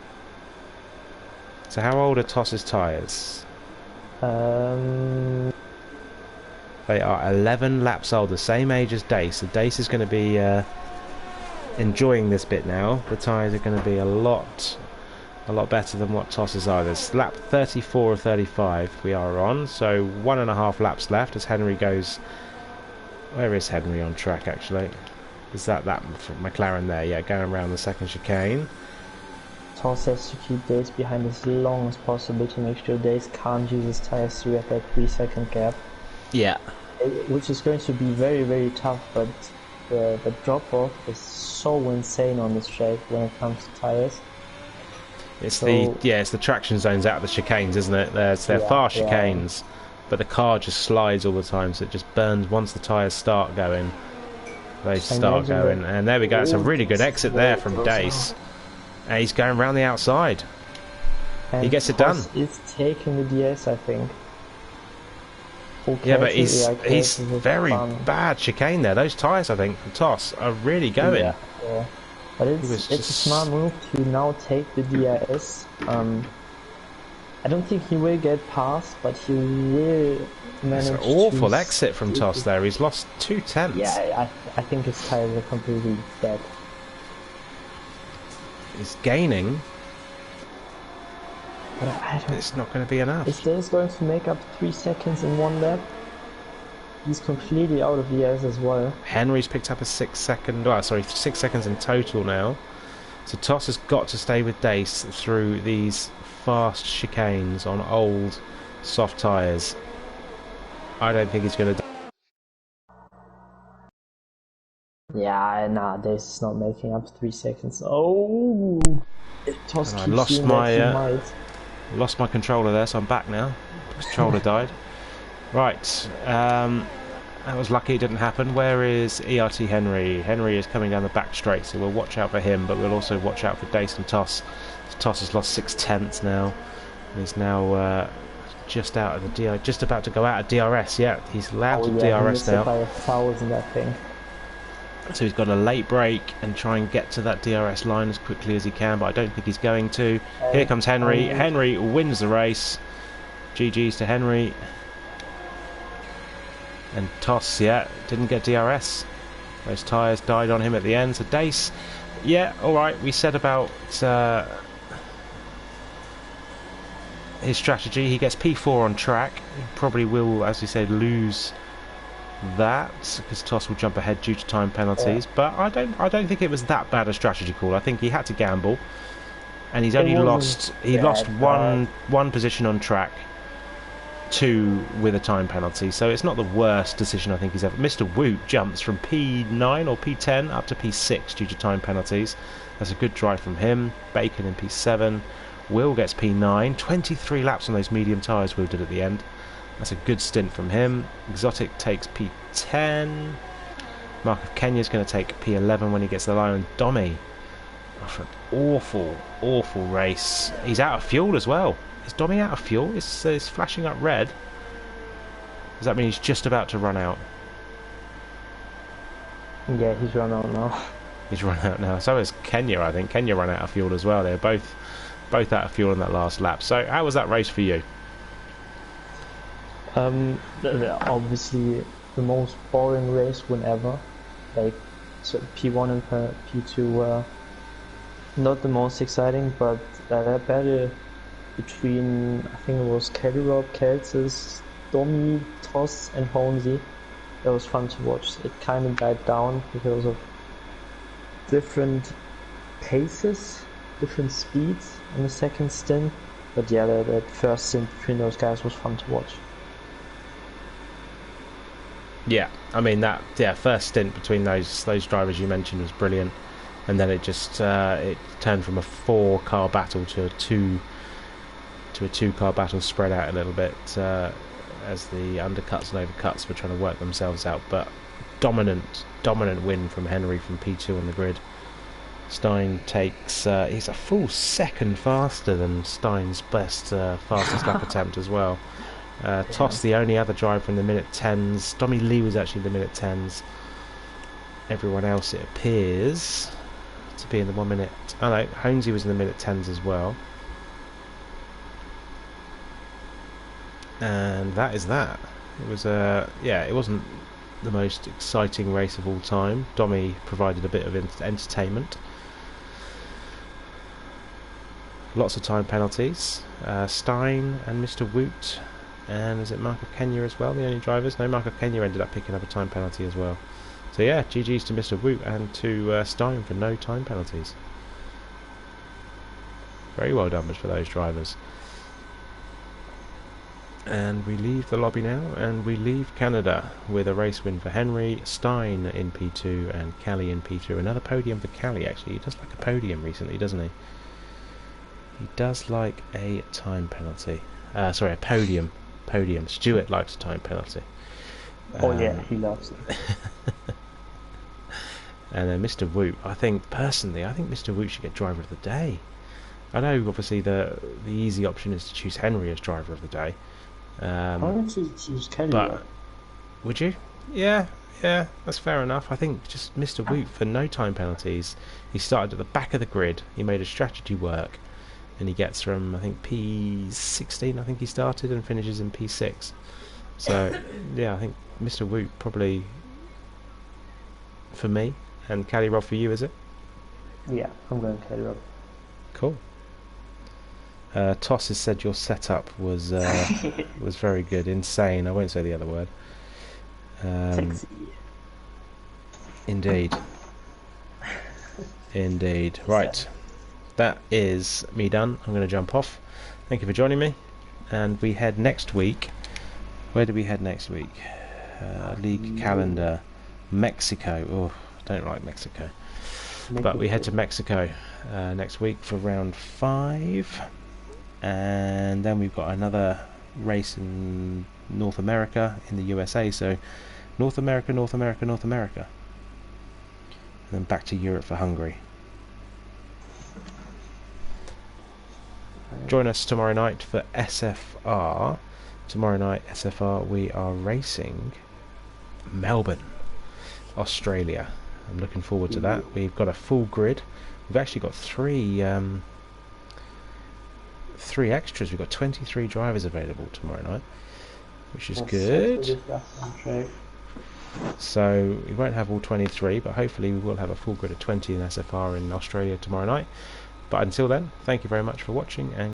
So how old are Toss's tyres? They are 11 laps old, the same age as Dace. So Dace is going to be enjoying this bit now. The tyres are going to be a lot better than what Toss's are. There's lap 34 of 35 we are on, so 1.5 laps left as Henry goes. Where is Henry on track actually? Is that McLaren there? Yeah, going around the second chicane. Toss has to keep Dace behind as long as possible to make sure Dace can't use his tyres through at that 3-second gap. Yeah. which is going to be very, very tough, but the drop-off is so insane on this track when it comes to tires. It's the traction zones out of the chicanes, isn't it? They're fast chicanes, but the car just slides all the time, so it just burns once the tyres start going. They start going, and there we go. It's a really good exit there from Dace. And he's going around the outside. And he gets it done. He's taking the DS, I think. Yeah, but he's very bad chicane there. Those tyres, I think, from Toss are really going. Yeah. But it's a smart move to now take the DRS. I don't think he will get past, but he will manage. It's an awful exit from Toss there. He's lost 2/10. Yeah, I think his tyres are completely dead. He's gaining. But it's not going to be enough. Is Dace going to make up 3 seconds in one lap? He's completely out of the air as well. Henry's picked up a 6 seconds in total now. So Toss has got to stay with Dace through these fast chicanes on old soft tyres. I don't think he's going to. Yeah, nah, Dace is not making up 3 seconds. Oh, Toss keeps lost my controller there, so I'm back now. The controller died. Right, that was lucky it didn't happen. Where is ERT Henry? Henry is coming down the back straight, so we'll watch out for him, but we'll also watch out for Dace and Toss. Toss has lost 6/10 now. He's now just out of the just about to go out of DRS. Yeah, he's allowed to DRS now. By 1,000, I think. So he's got a late break and try and get to that DRS line as quickly as he can, but I don't think he's going to. Here comes Henry. Henry wins the race. GG's to Henry. And Toss, didn't get DRS. Those tyres died on him at the end. So Dace, alright, we said about his strategy. He gets P4 on track. He probably will, as we said, lose that because Toss will jump ahead due to time penalties. But I don't think it was that bad a strategy call. I think he had to gamble, and he's only lost one position on track, 2 with a time penalty, so it's not the worst decision I think he's ever. Mr. Woot jumps from P9 or P10 up to P6 due to time penalties. That's a good drive from him. Bacon in P7. Will gets P9. 23 laps on those medium tyres Will did at the end. That's a good stint from him. Exotic takes P10. Mark of Kenya's going to take P11 when he gets the line. And Domi, after an awful race, he's out of fuel as well. Is Domi out of fuel? It's flashing up red. Does that mean he's just about to run out? Yeah, he's run out now. He's run out now. So is Kenya, I think. Kenya ran out of fuel as well. They're both out of fuel in that last lap. So how was that race for you? Obviously the most boring race whenever. Like, so P1 and P2 were not the most exciting, but that battle between, I think it was Kellyrob, Kelsis, Domi, Toss and Holmesy, that was fun to watch. It kind of died down because of different paces, different speeds in the second stint, but that first stint between those guys was fun to watch. Yeah, I mean that first stint between those drivers you mentioned was brilliant, and then it just it turned from a 4-car battle to a 2-car battle, spread out a little bit as the undercuts and overcuts were trying to work themselves out. But dominant win from Henry from P2 on the grid. Stein takes he's a full second faster than Stein's fastest lap attempt as well. Toss, the only other driver from the minute 10s. Domi Lee was actually the minute 10s. Everyone else, it appears to be in the 1 minute. Oh no, Holmesy was in the minute 10s as well. And that is that. It was it wasn't the most exciting race of all time. Domi provided a bit of entertainment. Lots of time penalties. Stein and Mr. Woot. And is it Mark of Kenya as well, the only drivers? No, Mark of Kenya ended up picking up a time penalty as well. So yeah, GG's to Mr. Woot and to Stein for no time penalties. Very well done for those drivers. And we leave the lobby now, and we leave Canada with a race win for Henry, Stein in P2, and Callie in P2. Another podium for Callie, actually. He does like a podium recently, doesn't he? He does like a time penalty. Sorry, a podium. Podium. Stuart likes a time penalty. Oh yeah, he loves it. And then Mr. Woot, personally, I think Mr. Woot should get driver of the day. I know, obviously, the easy option is to choose Henry as driver of the day. I would choose Kelly. But would you? Yeah, that's fair enough. I think just Mr. Woot for no time penalties. He started at the back of the grid. He made a strategy work, and he gets from I think P16. I think he started and finishes in P6. So yeah, I think Mr. Woot probably for me, and Caddy Rob for you, is it? Yeah, I'm going Caddy Rob. Cool. Toss has said your setup was was very good, insane. I won't say the other word. Sexy. Indeed. Indeed. Right. That is me done. I'm going to jump off. Thank you for joining me. And we head next week. Where do we head next week? League calendar. Mexico. Oh, I don't like Mexico. But we head to Mexico next week for round 5. And then we've got another race in North America in the USA. So North America, North America, North America. And then back to Europe for Hungary. Join us tomorrow night for SFR. Tomorrow night, SFR, we are racing Melbourne, Australia. I'm looking forward to that. We've got a full grid. We've actually got three extras. We've got 23 drivers available tomorrow night, which is good. So we won't have all 23, but hopefully we will have a full grid of 20 in SFR in Australia tomorrow night. But until then, thank you very much for watching, and